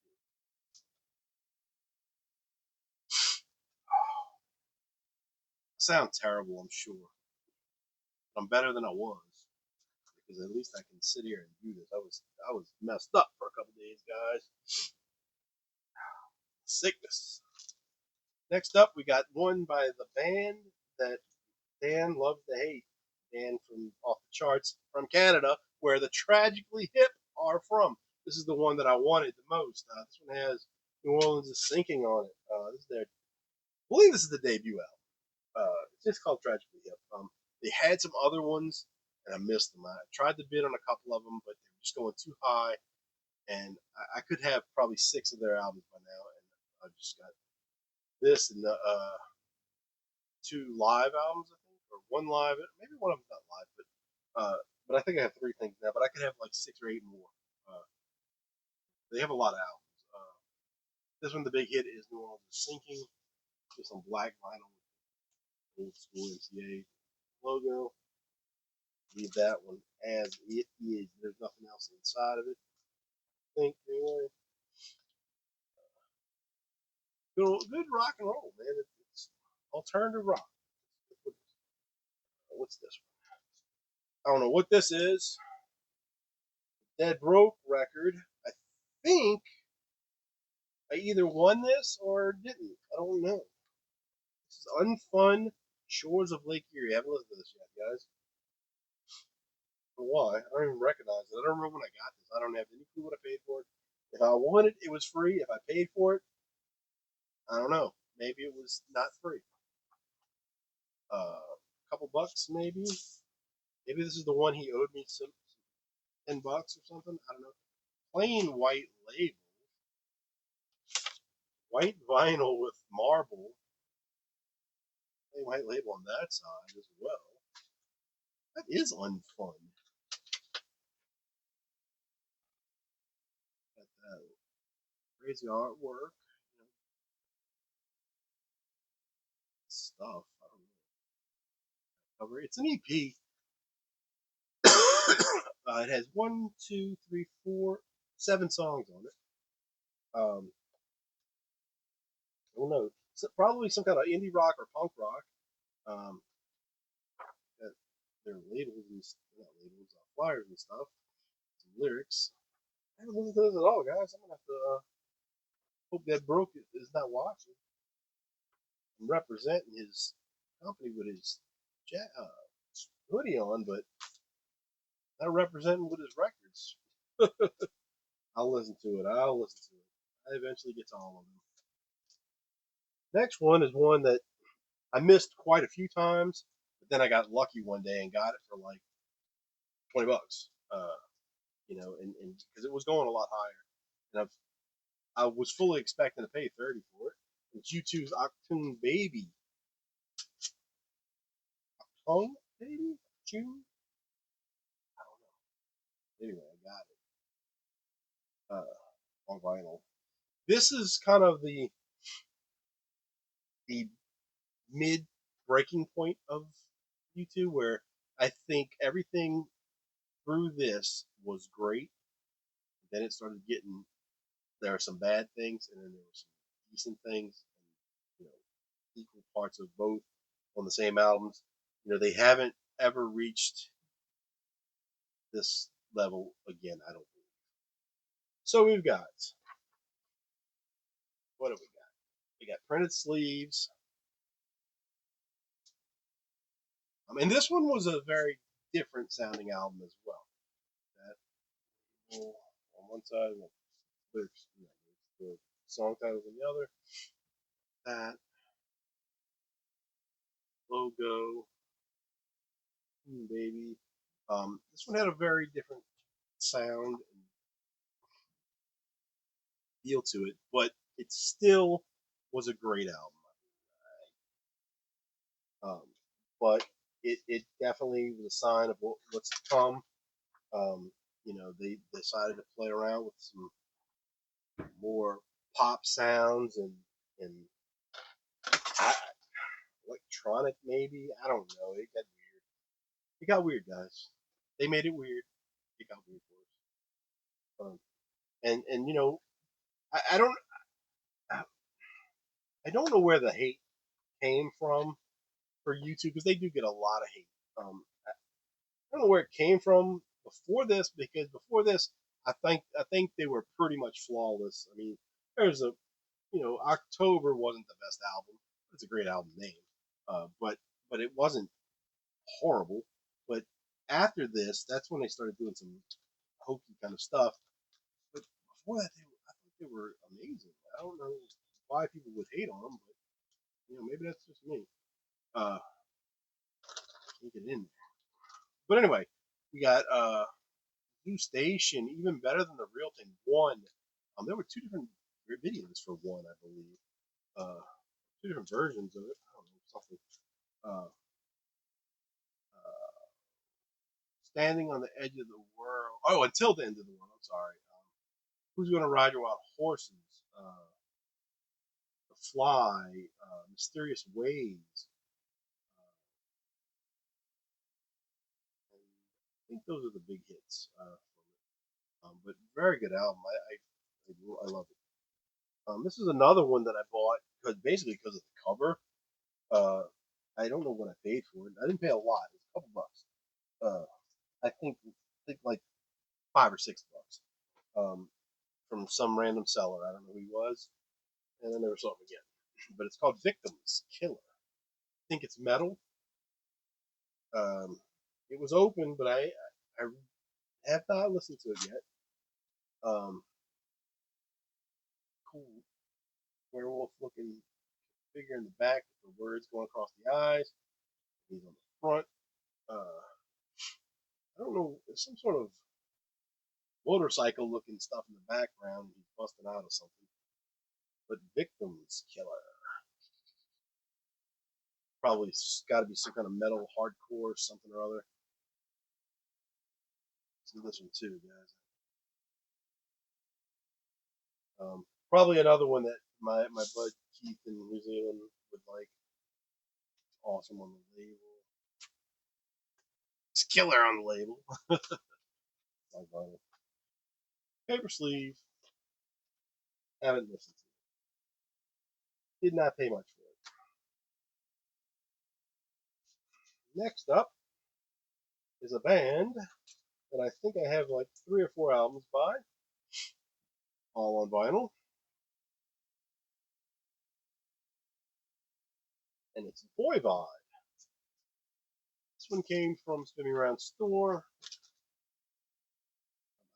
Speaker 1: I sound terrible, I'm sure. But I'm better than I was because at least I can sit here and do this. I was messed up for a couple days, guys. Sickness. Next up, we got one by the band that Dan loves to hate. Dan from off the charts from Canada, where the Tragically Hip are from. This is the one that I wanted the most. This one has New Orleans is Sinking on it. This is their, I believe this is the debut album. It's just called Tragically Hip. They had some other ones, and I missed them. I tried to bid on a couple of them, but they were just going too high, and I could have probably 6 of their albums by now, and I just got this and the 2 live albums, I think, or one live. Maybe one of them's not live, but I think I have 3 things now. But I could have like 6 or 8 more. Uh, they have a lot of albums. This one, the big hit is New Orleans is Sinking. Just some black vinyl with old school MCA logo. Leave that one as it is. There's nothing else inside of it. I think anyway. Good rock and roll, man. It's alternative rock. What's this one? I don't know what this is. Dead Broke record. I think I either won this or didn't. I don't know. This is Unfun Shores of Lake Erie. I haven't listened to this yet, guys. For why? I don't even recognize it. I don't remember when I got this. I don't have any clue what I paid for it. If I won it, it was free. If I paid for it, I don't know. Maybe it was not free. A couple bucks, maybe. Maybe this is the one he owed me some $10 or something. I don't know. Plain white label, white vinyl with marble. Plain white label on that side as well. That is unfun. Got that crazy artwork, stuff. I don't know. Cover. It's an EP. It has 1, 2, 3, 4, 7 songs on it. I don't know. It's probably some kind of indie rock or punk rock. Um, their labels and not labels, flyers and stuff. Some lyrics. I haven't listened to this at all, guys. I'm gonna have to hope that Broke is not watching. I'm representing his company with his hoodie on, but I represent him with his records. I'll listen to it. I'll listen to it. I eventually get to all of them. Next one is one that I missed quite a few times, but then I got lucky one day and got it for like $20. And because it was going a lot higher, and I was fully expecting to pay 30 for it. It's U2's Achtung Baby. Achtung Baby? June? I don't know. Anyway, I got it on vinyl. This is kind of the mid breaking point of U2, where I think everything through this was great. Then it started getting, there are some bad things, and then there were some decent things, and equal parts of both on the same albums. They haven't ever reached this level again, I don't believe. So we've got, what have we got? We got Printed Sleeves. And this one was a very different sounding album as well. That on one side, lyrics, the song titles on the other. That logo, baby. This one had a very different sound and feel to it, but it still was a great album. But it definitely was a sign of what's to come. They decided to play around with some more pop sounds and I, electronic maybe. I don't know. It got weird. It got weird, guys. They made it weird. It got weird for us. And I don't I don't know where the hate came from for YouTube because they do get a lot of hate. I don't know where it came from before this because before this, I think they were pretty much flawless. I mean, there's October wasn't the best album. It's a great album name, but it wasn't horrible. But after this, that's when they started doing some hokey kind of stuff. But before that, I thought they were amazing. I don't know why people would hate on them, but maybe that's just me. Uh, can't get in there. But anyway, we got New Station, even better than the real thing. One. There were two different videos for one, I believe. Uh, two different versions of it. I don't know something. Uh, uh, Standing on the edge of the world. Oh, until the end of the world. I'm sorry. Who's going to ride your wild horses? The Fly. Mysterious Ways. I think those are the big hits from it. But very good album. I love it. This is another one that I bought basically because of the cover. Uh, I don't know what I paid for it. I didn't pay a lot. It was a couple bucks. I think like $5 or $6 from some random seller. I don't know who he was, and then there was something again. But it's called Victims Killer. I think it's metal. Um, it was open, but I have not listened to it yet. Cool werewolf looking figure in the back with the words going across the eyes. He's on the front. I don't know. There's some sort of motorcycle looking stuff in the background. He's busting out of something. But Victims Killer. Probably got to be some kind of metal hardcore something or other. See this one too, guys. Probably another one that my bud Keith in New Zealand would like. Awesome on the label. It's killer on the label. Paper Sleeve. Haven't listened to it. Did not pay much for it. Next up is a band that I think I have like 3 or 4 albums by, all on vinyl, and it's Voivod. This one came from Spinning Around Store.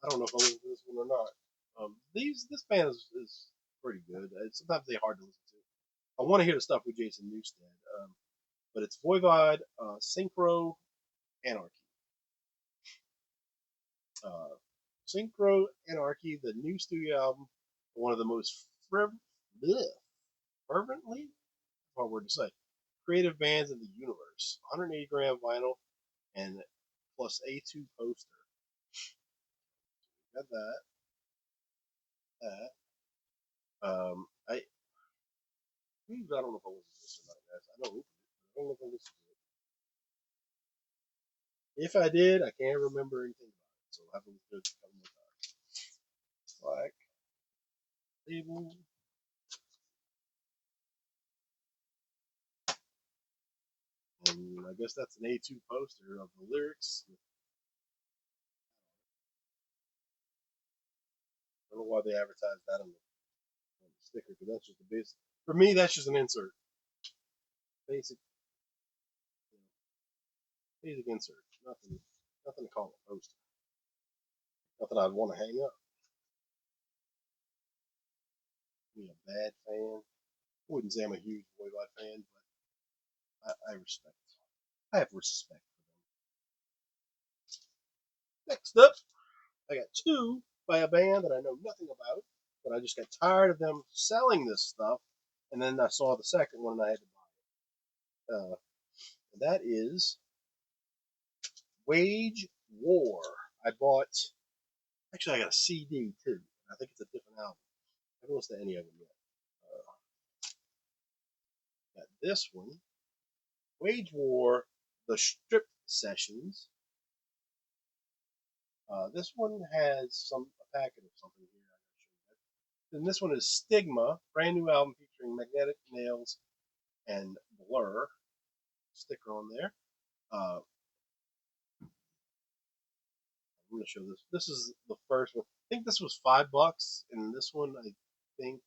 Speaker 1: I don't know if I listen to this one or not. This band is pretty good. Sometimes they're hard to listen to. I want to hear the stuff with Jason Newsted, but it's Voivod, Synchro Anarchy. Uh, Synchro Anarchy, the new studio album, one of the most fervently, hard word to say, creative bands in the universe. 180-gram vinyl and plus A2 poster. Got that. That. I don't know if I listen to this or not, guys. I don't know if I listen to it. If I did, I can't remember anything about it, so I'll have to listen to it a couple more times. Black label. And I guess that's an A2 poster of the lyrics. I don't know why they advertise that on the sticker, because that's just a basic. For me, that's just an insert. Basic, basic insert. Nothing to call a poster. Nothing I'd want to hang up. Be a bad fan. I wouldn't say I'm a huge Voivod fan, but I respect. I have respect for them. Next up, I got two by a band that I know nothing about, but I just got tired of them selling this stuff, and then I saw the second one and I had to buy it. That is Wage War. I bought. Actually, I got a CD too. I think it's a different album. I haven't listened to any of them yet. Got this one, Wage War, the Strip Sessions. This one has a packet of something here. I'm not sure. And this one is Stigma, brand new album featuring Magnetic Nails and Blur. Sticker on there. I'm gonna show this. This is the first one. I think this was $5, and this one I think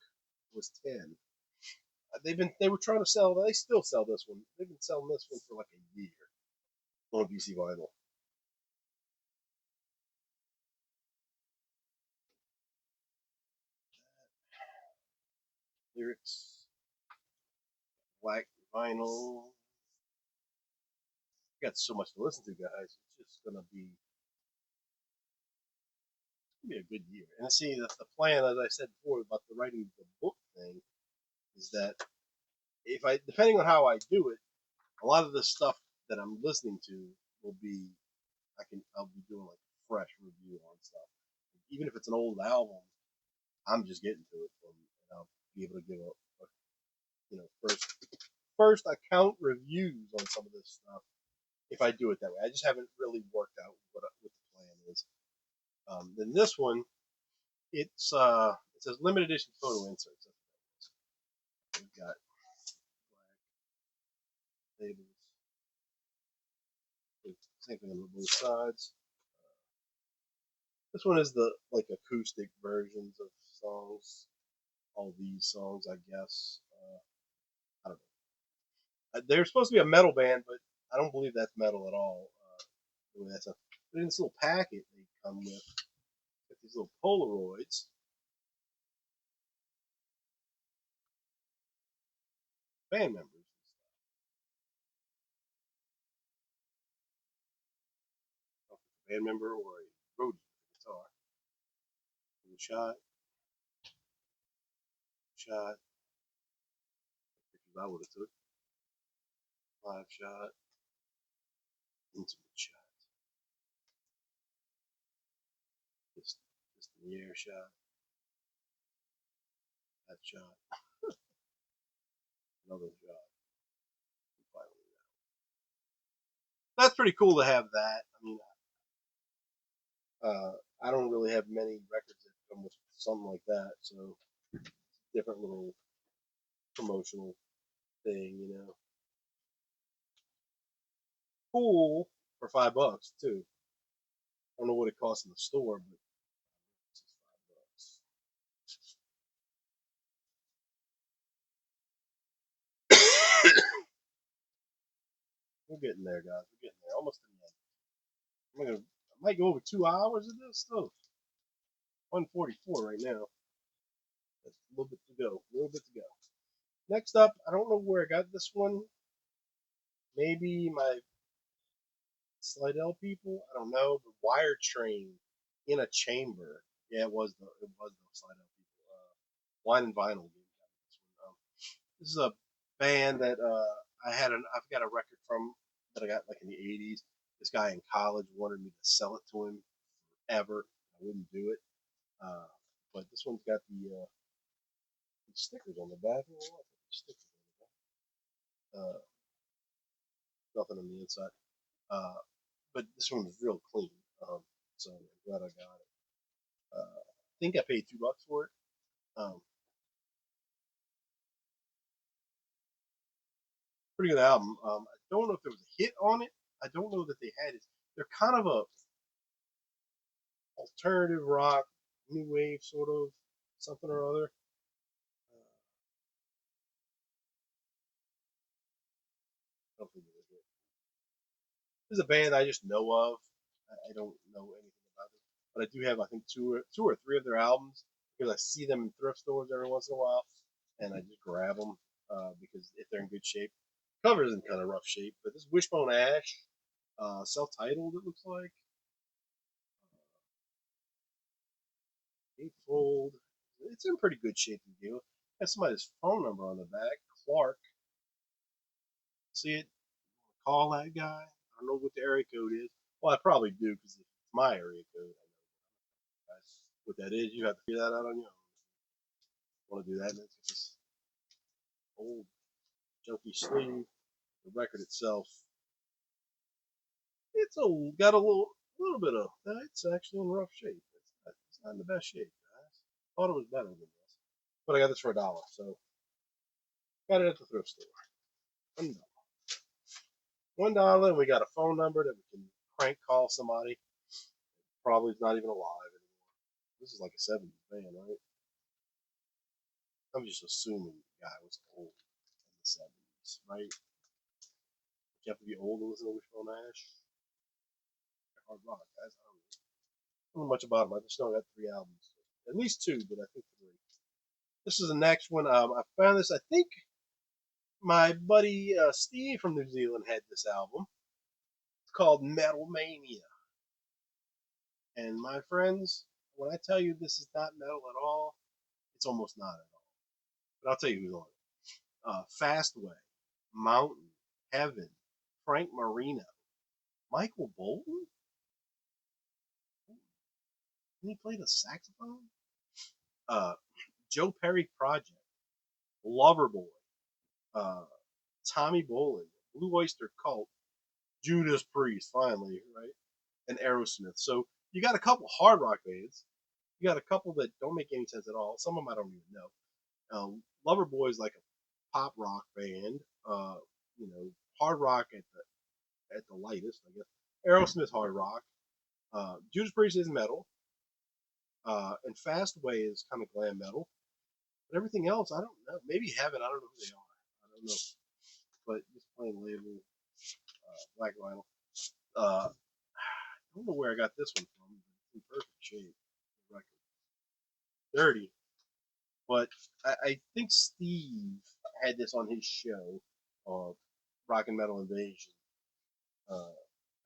Speaker 1: was 10. They were trying to sell. They still sell this one. They've been selling this one for like a year on BC Vinyl. Lyrics, black vinyl. Got so much to listen to, guys. It's just gonna be a good year. And see, the plan, as I said before, about the writing the book thing, is that if I, depending on how I do it, a lot of the stuff that I'm listening to will be, I'll be doing like a fresh review on stuff. Even if it's an old album, I'm just getting to it, and I'll be able to give a first account reviews on some of this stuff if I do it that way. I just haven't really worked out what the plan is. Then this one, it says limited edition photo inserts. We've got black labels. Same thing on both sides. This one is the like acoustic versions of songs. All these songs, I guess. I don't know. They're supposed to be a metal band, but I don't believe that's metal at all. That's but in this little packet they come with these little Polaroids. Band members. Band member or a roadie guitar. And shot, shot. Pictures I would have took. Live shot, intimate shot. Just in the air shot. That shot. Another shot. That's pretty cool to have that. I mean, I don't really have many records that come with something like that, so different little promotional thing, Cool for $5 too. I don't know what it costs in the store, but it's $5. We're getting there, guys. We're getting there. Almost in the end. I might go over 2 hours of this stuff. 144 right now. That's a little bit to go. A little bit to go. Next up, I don't know where I got this one. Maybe my Slidell people. I don't know. The Wire Train in a Chamber. Yeah, it was the Slidell people. Wine and Vinyl gave me this one. This is a band that I've got a record from that I got like in the '80s. This guy in college wanted me to sell it to him forever. I wouldn't do it. Uh, but this one's got the stickers on the back. Stickers on the back. Nothing on the inside. Uh, but this one was real clean. So I'm glad I got it. I think I paid $2 for it. Pretty good album. I don't know if there was a hit on it. I don't know that they had it. They're kind of a alternative rock, new wave sort of something or other. I don't think it was it. This is a band I just know of. I don't know anything about it, but I do have I think two or three of their albums because I see them in thrift stores every once in a while, and I just grab them because if they're in good shape. Cover is in kind of rough shape, but this is Wishbone Ash, self-titled it looks like. Gatefold. It's in pretty good shape to deal. Has somebody's phone number on the back. Clark. See it? Call that guy. I don't know what the area code is. Well, I probably do because it's my area code. I know what that is. You have to figure that out on your own. Want to do that? And it's this old junky sleeve. The record itself, it's got a little bit of. It's actually in rough shape. It's not in the best shape, guys. Thought it was better than this, but I got this for $1, so got it at the thrift store. $1. $1, and we got a phone number that we can crank call somebody. Probably not even alive anymore. This is like a '70s band, right? I'm just assuming the guy was old in the '70s, right? You have to be old to listen to Wishbone Ash. Hard rock, guys. I don't know much about him. I just know I got 3 albums, at least 2, but I think 3. This is the next one. I found this. I think my buddy Steve from New Zealand had this album. It's called Metal Mania. And my friends, when I tell you this is not metal at all, it's almost not at all. But I'll tell you who's on it. Fastway, Mountain, Heaven, Frank Marino, Michael Bolton. And he played a saxophone. Uh, Joe Perry Project, Loverboy, uh, Tommy Bolin, Blue Oyster Cult, Judas Priest, finally, right? And Aerosmith. So you got a couple hard rock bands. You got a couple that don't make any sense at all. Some of them I don't even know. Loverboy is like a pop rock band. Uh, hard rock at the lightest, I guess. Aerosmith hard rock. Judas Priest is metal. And Fastway is kind of glam metal. But everything else, I don't know. Maybe Heaven, I don't know who they are. I don't know. But just plain label, black vinyl. I don't know where I got this one from. It's in perfect shape. The record. Dirty. But I think Steve had this on his show, Rock and Metal Invasion. Uh,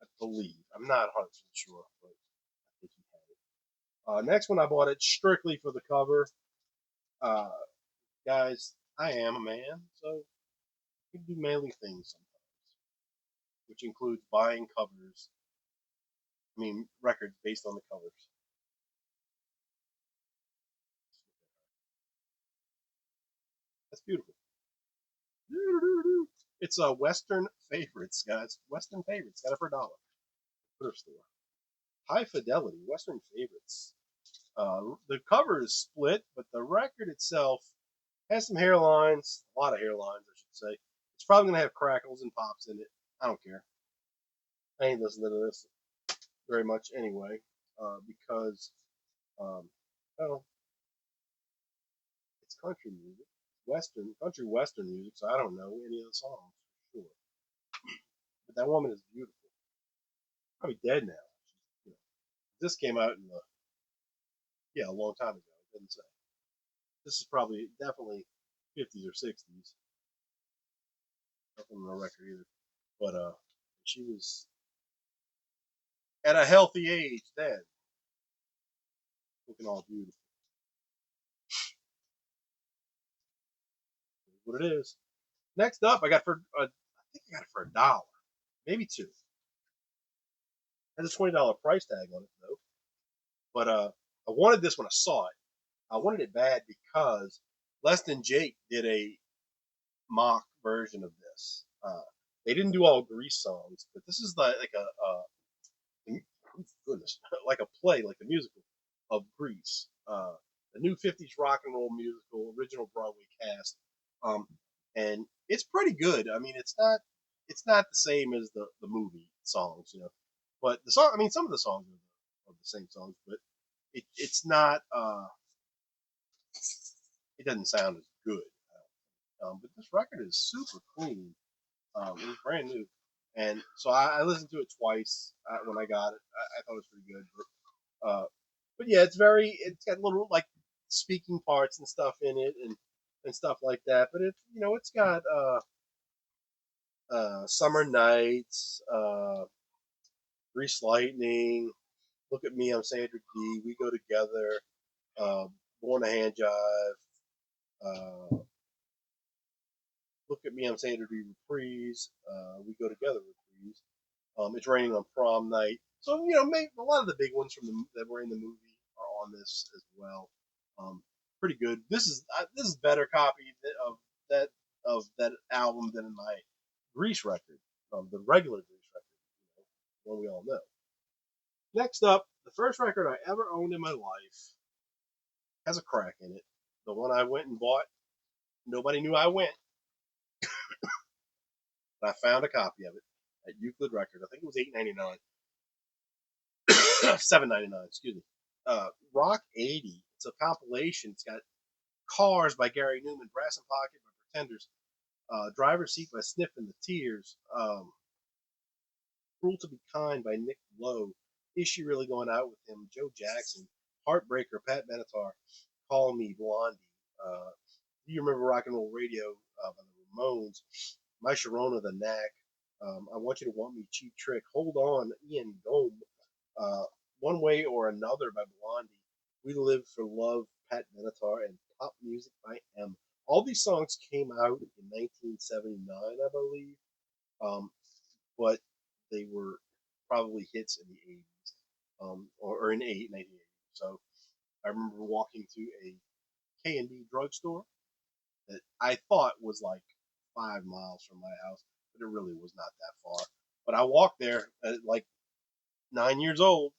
Speaker 1: I believe. I'm not 100% sure, but I think he had it. Next one, I bought it strictly for the cover. Uh, guys, I am a man, so you can do manly things sometimes, which includes buying covers. I mean, records based on the covers. That's beautiful. It's a Western Favorites, guys. Western Favorites. Got it for $1. Thrift store. High Fidelity Western Favorites. The cover is split, but the record itself has some hairlines, a lot of hairlines, I should say. It's probably gonna have crackles and pops in it. I don't care. I ain't listening to this very much anyway, because um, well, it's country music, country western music, so I don't know any of the songs for sure. But that woman is beautiful. Probably dead now. You know, this came out in the Yeah, a long time ago. It didn't say. This is probably definitely 50s or 60s. Nothing on the record either. But she was at a healthy age then, looking all beautiful. What it is. Next up, I got for I think I got it for $1, maybe two. It has a $20 price tag on it though. But I wanted this when I saw it. I wanted it bad because Less Than Jake did a mock version of this. They didn't do all Grease songs, but this is like goodness, like a play, like a musical of Grease. The new '50s rock and roll musical, original Broadway cast, um, and it's pretty good. I mean, it's not the same as the movie songs, but the song. I mean, some of the songs are the same songs, but it's not. It doesn't sound as good. But this record is super clean. It was brand new, and so I listened to it twice when I got it. I thought it was pretty good. But yeah, it's got little like speaking parts and stuff in it and stuff like that. But it's got Summer Nights, Grease Lightning, Look at Me, I'm Sandra Dee, We Go Together, uh, Born a Hand Jive, uh, Look at Me, I'm Sandra Dee Reprise, We Go Together Reprise. It's Raining on Prom Night. So maybe a lot of the big ones that were in the movie are on this as well. Um, Pretty good. This is better copy of that album than my Grease record, the regular Grease record, one we all know. Next up, the first record I ever owned in my life has a crack in it. The one I went and bought, nobody knew I went, but I found a copy of it at Euclid Records. I think it was $8.99. $7.99, excuse me. Rock 80. It's a compilation. It's got Cars by Gary Newman, Brass and Pocket by Pretenders, Driver's Seat by Sniffing the Tears, Cruel to Be Kind by Nick Lowe, Is She Really Going Out with Him, Joe Jackson, Heartbreaker, Pat Benatar, Call Me Blondie. Do you remember Rock and Roll Radio by the Ramones? My Sharona, The Knack, I Want You to Want Me, Cheap Trick, Hold On, Ian Gome, uh, One Way or Another by Blondie, We Live for Love, Pat Benatar, and Pop Music by M. All these songs came out in 1979, I believe, but they were probably hits in the 80s, or in 1980. So I remember walking to a K&D drugstore that I thought was like 5 miles from my house, but it really was not that far. But I walked there at like 9 years old,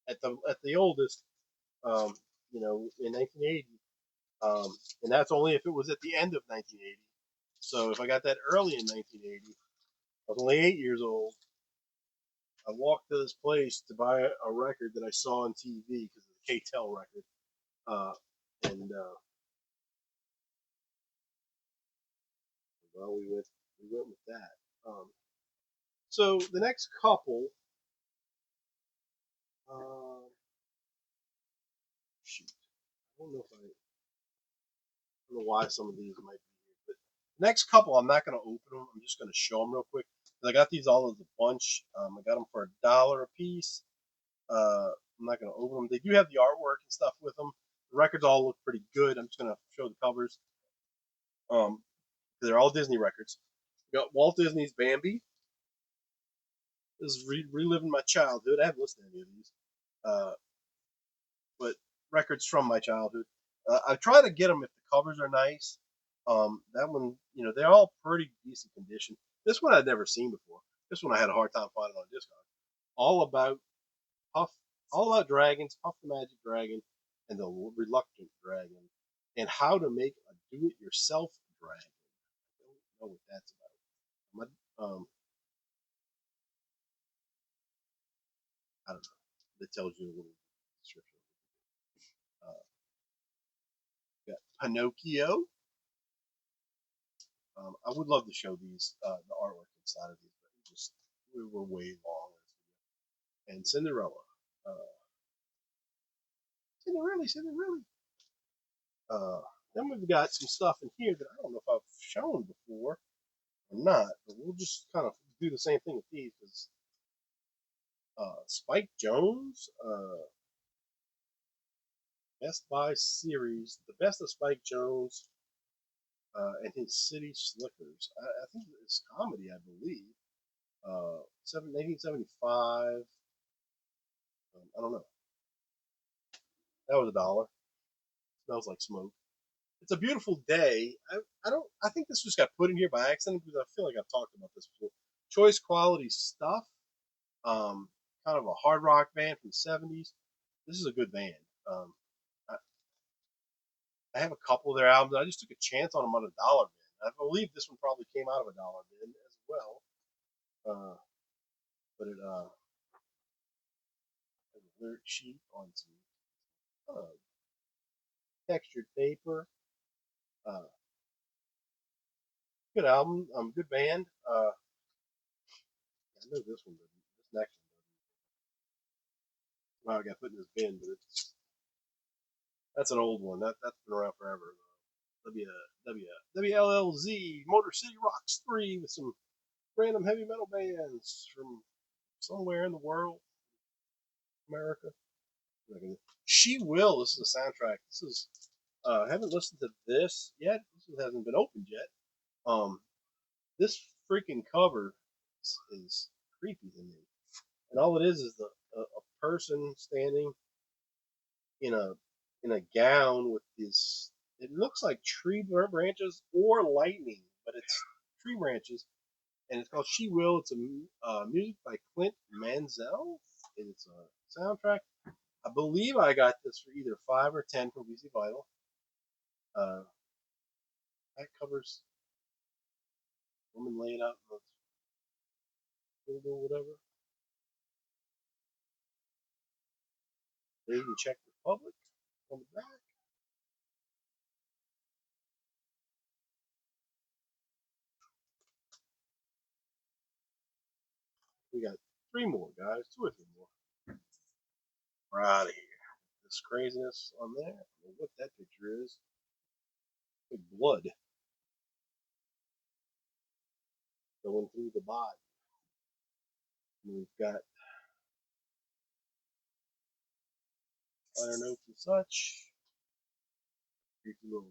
Speaker 1: at the oldest, um, in 1980, and that's only if it was at the end of 1980. So if I got that early in 1980, I was only 8 years old. I walked to this place to buy a record that I saw on TV because it's a K-Tel record, and well, we went with that. So the next couple, uh, shoot, I don't know if I don't know why some of these might be here, but the next couple I'm not going to open them. I'm just going to show them real quick. I got these all as a bunch. I got them for $1 a piece. I'm not going to open them. They do have the artwork and stuff with them. The records all look pretty good. I'm just going to show the covers. They're all Disney records. We got Walt Disney's Bambi. This is reliving my childhood. I haven't listened to any of these, uh, but records from my childhood. I try to get them if the covers are nice. That one, they're all pretty decent condition. This one I'd never seen before. This one I had a hard time finding on Discog. All about Puff, all about dragons, Puff the Magic Dragon, and the Reluctant Dragon, and how to make a do-it-yourself dragon. I don't know what that's about. I don't know. It tells you a little description. Uh, got Pinocchio. I would love to show these the artwork inside of these, but we were way long. And Cinderella. Uh, Cinderella, Cinderella. Then we've got some stuff in here that I don't know if I've shown before or not, but we'll just kind of do the same thing with these. Because Spike Jones, Best Buy series, the best of Spike Jones and his City Slickers. I think it's comedy, I believe. 1975. I don't know. That was $1. Smells like smoke. It's a beautiful day. I don't. I think this just got put in here by accident because I feel like I've talked about this before. Choice quality stuff. Um, Kind of a hard rock band from the '70s. This is a good band. Um, I, I have a couple of their albums. I just took a chance on them on $1 bin. I believe this one probably came out of $1 bin as well. But it has a lyric sheet on some textured paper. Uh, Good album. Good band. I know this one doesn't. This next one. Well, I got put in this bin, but that's an old one. That's been around forever. WLLZ Motor City Rocks 3 with some random heavy metal bands from somewhere in the world, America. She Will. This is a soundtrack. This is. I haven't listened to this yet. This hasn't been opened yet. Um, this freaking cover is creepy to me, and all it is a person standing in a gown with this. It looks like tree branches or lightning, but it's tree branches, and it's called She Will. It's a music by Clint Mansell. It's a soundtrack. I believe I got this for either 5 or 10 from BC Vital. Uh, that covers woman laying out in the field or whatever. Made in Czech Republic on the back. We got 3 more, guys. 2 or 3 more. We're out of here. This craziness on there. I don't know what that picture is. Big blood going through the body. And we've got liner notes and such. Creepy little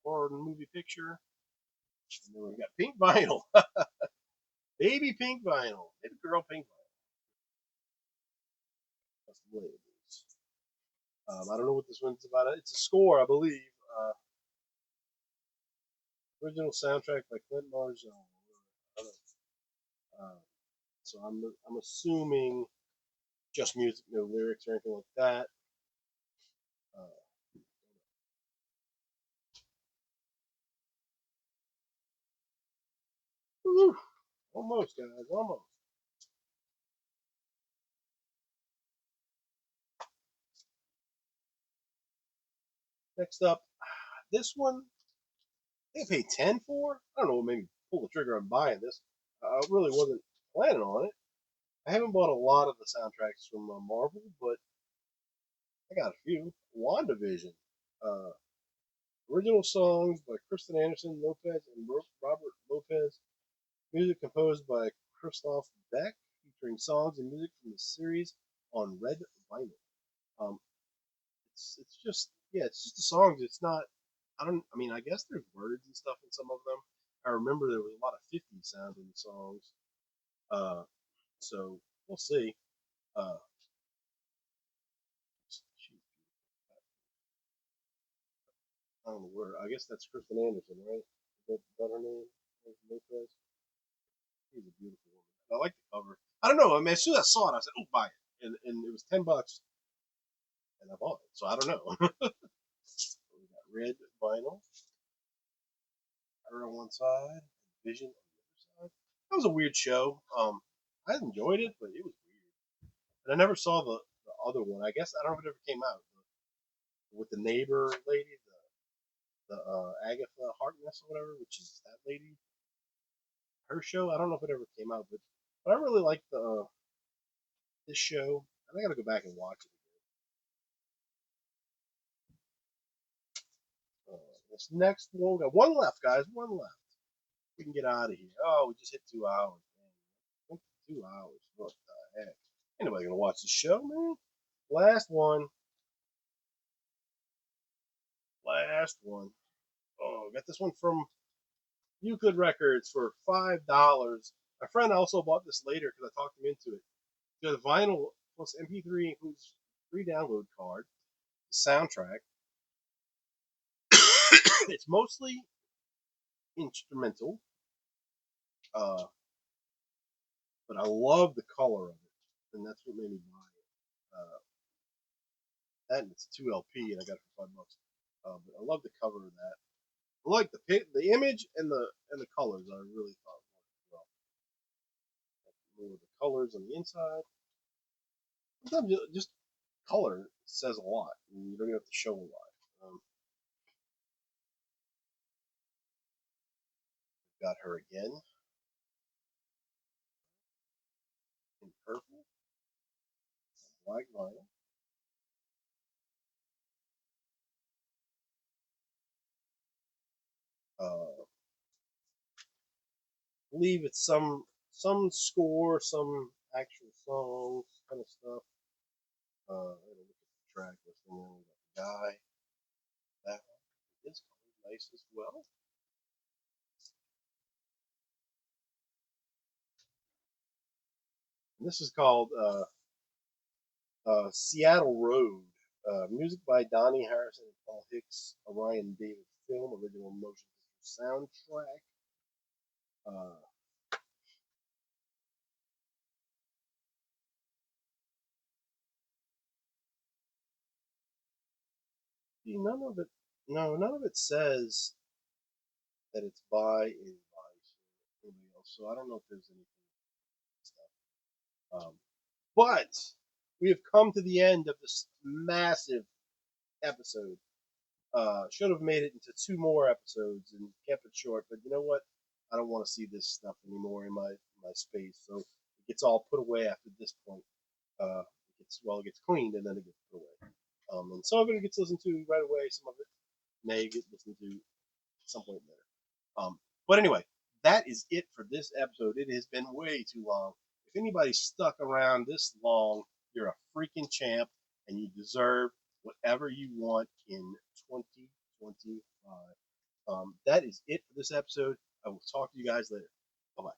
Speaker 1: horror movie picture. And then we've got pink vinyl. Baby pink vinyl. Baby girl pink vinyl. That's the way it is. I don't know what this one's about. It's a score, I believe. Original soundtrack by Clint Marzone. Uh, so I'm assuming just music, no lyrics or anything like that. Uh, Almost, guys, almost. Next up, this one I think I paid 10 for. I don't know, maybe pull the trigger on buying this. I really wasn't planning on it. I haven't bought a lot of the soundtracks from Marvel, but I got a few. WandaVision. Uh, Original songs by Kristen Anderson Lopez and Robert Lopez. Music composed by Christoph Beck, featuring songs and music from the series on red vinyl. Um, it's just it's just the songs. It's not. I don't. I mean, I guess there's words and stuff in some of them. I remember there was a lot of '50s sounding songs. Uh, so we'll see. Uh, I don't know where. I guess that's Kristen Anderson, right? Is that her name? Lopez. She's a beautiful woman. I like the cover. I don't know. I mean, as soon as I saw it, I said, "Oh, buy it," and it was $10, and I bought it. So I don't know. We got red vinyl. Her on one side, Vision on the other side. That was a weird show. I enjoyed it, but it was weird. And I never saw the other one. I guess I don't know if it ever came out with the neighbor lady, the Agatha Harkness or whatever, which is that lady. Her show. I don't know if it ever came out, but I really liked the this show. And I got to go back and watch it. This next one, we got one left, guys. One left. We can get out of here. Oh, we just hit 2 hours. Man. 2 hours. What the heck? Anybody gonna watch the show, man? Last one. Last one. Oh, got this one from Euclid Records for $5. My friend also bought this later because I talked him into it. The vinyl plus MP3 includes free download card, the soundtrack. It's mostly instrumental, but I love the color of it, and that's what made me buy it. That and it's a 2 LP, and I got it for $5. But I love the cover of that. I like the image and the colors. I really thought well. More the colors on the inside. Sometimes just color says a lot. You don't even have to show a lot. Got her again in purple, black vinyl. I believe it's some score, some actual songs, kind of stuff. Look at the track listing. We got the guy. That one is nice as well. And this is called Seattle Road. Music by Donnie Harrison and Paul Hicks, a Ryan David film, original motion picture soundtrack. Uh, none of it, no, none of it says that it's by anybody else. So I don't know if there's anything stuff. But we have come to the end of this massive episode. Should have made it into 2 more episodes and kept it short, but you know what? I don't want to see this stuff anymore in my space, so it gets all put away after this point. It gets cleaned and then it gets put away. And some of it gets listened to right away. Some of it may get listened to at some point later. But anyway, that is it for this episode. It has been way too long. If anybody's stuck around this long, you're a freaking champ and you deserve whatever you want in 2025. That is it for this episode. I will talk to you guys later. Bye bye.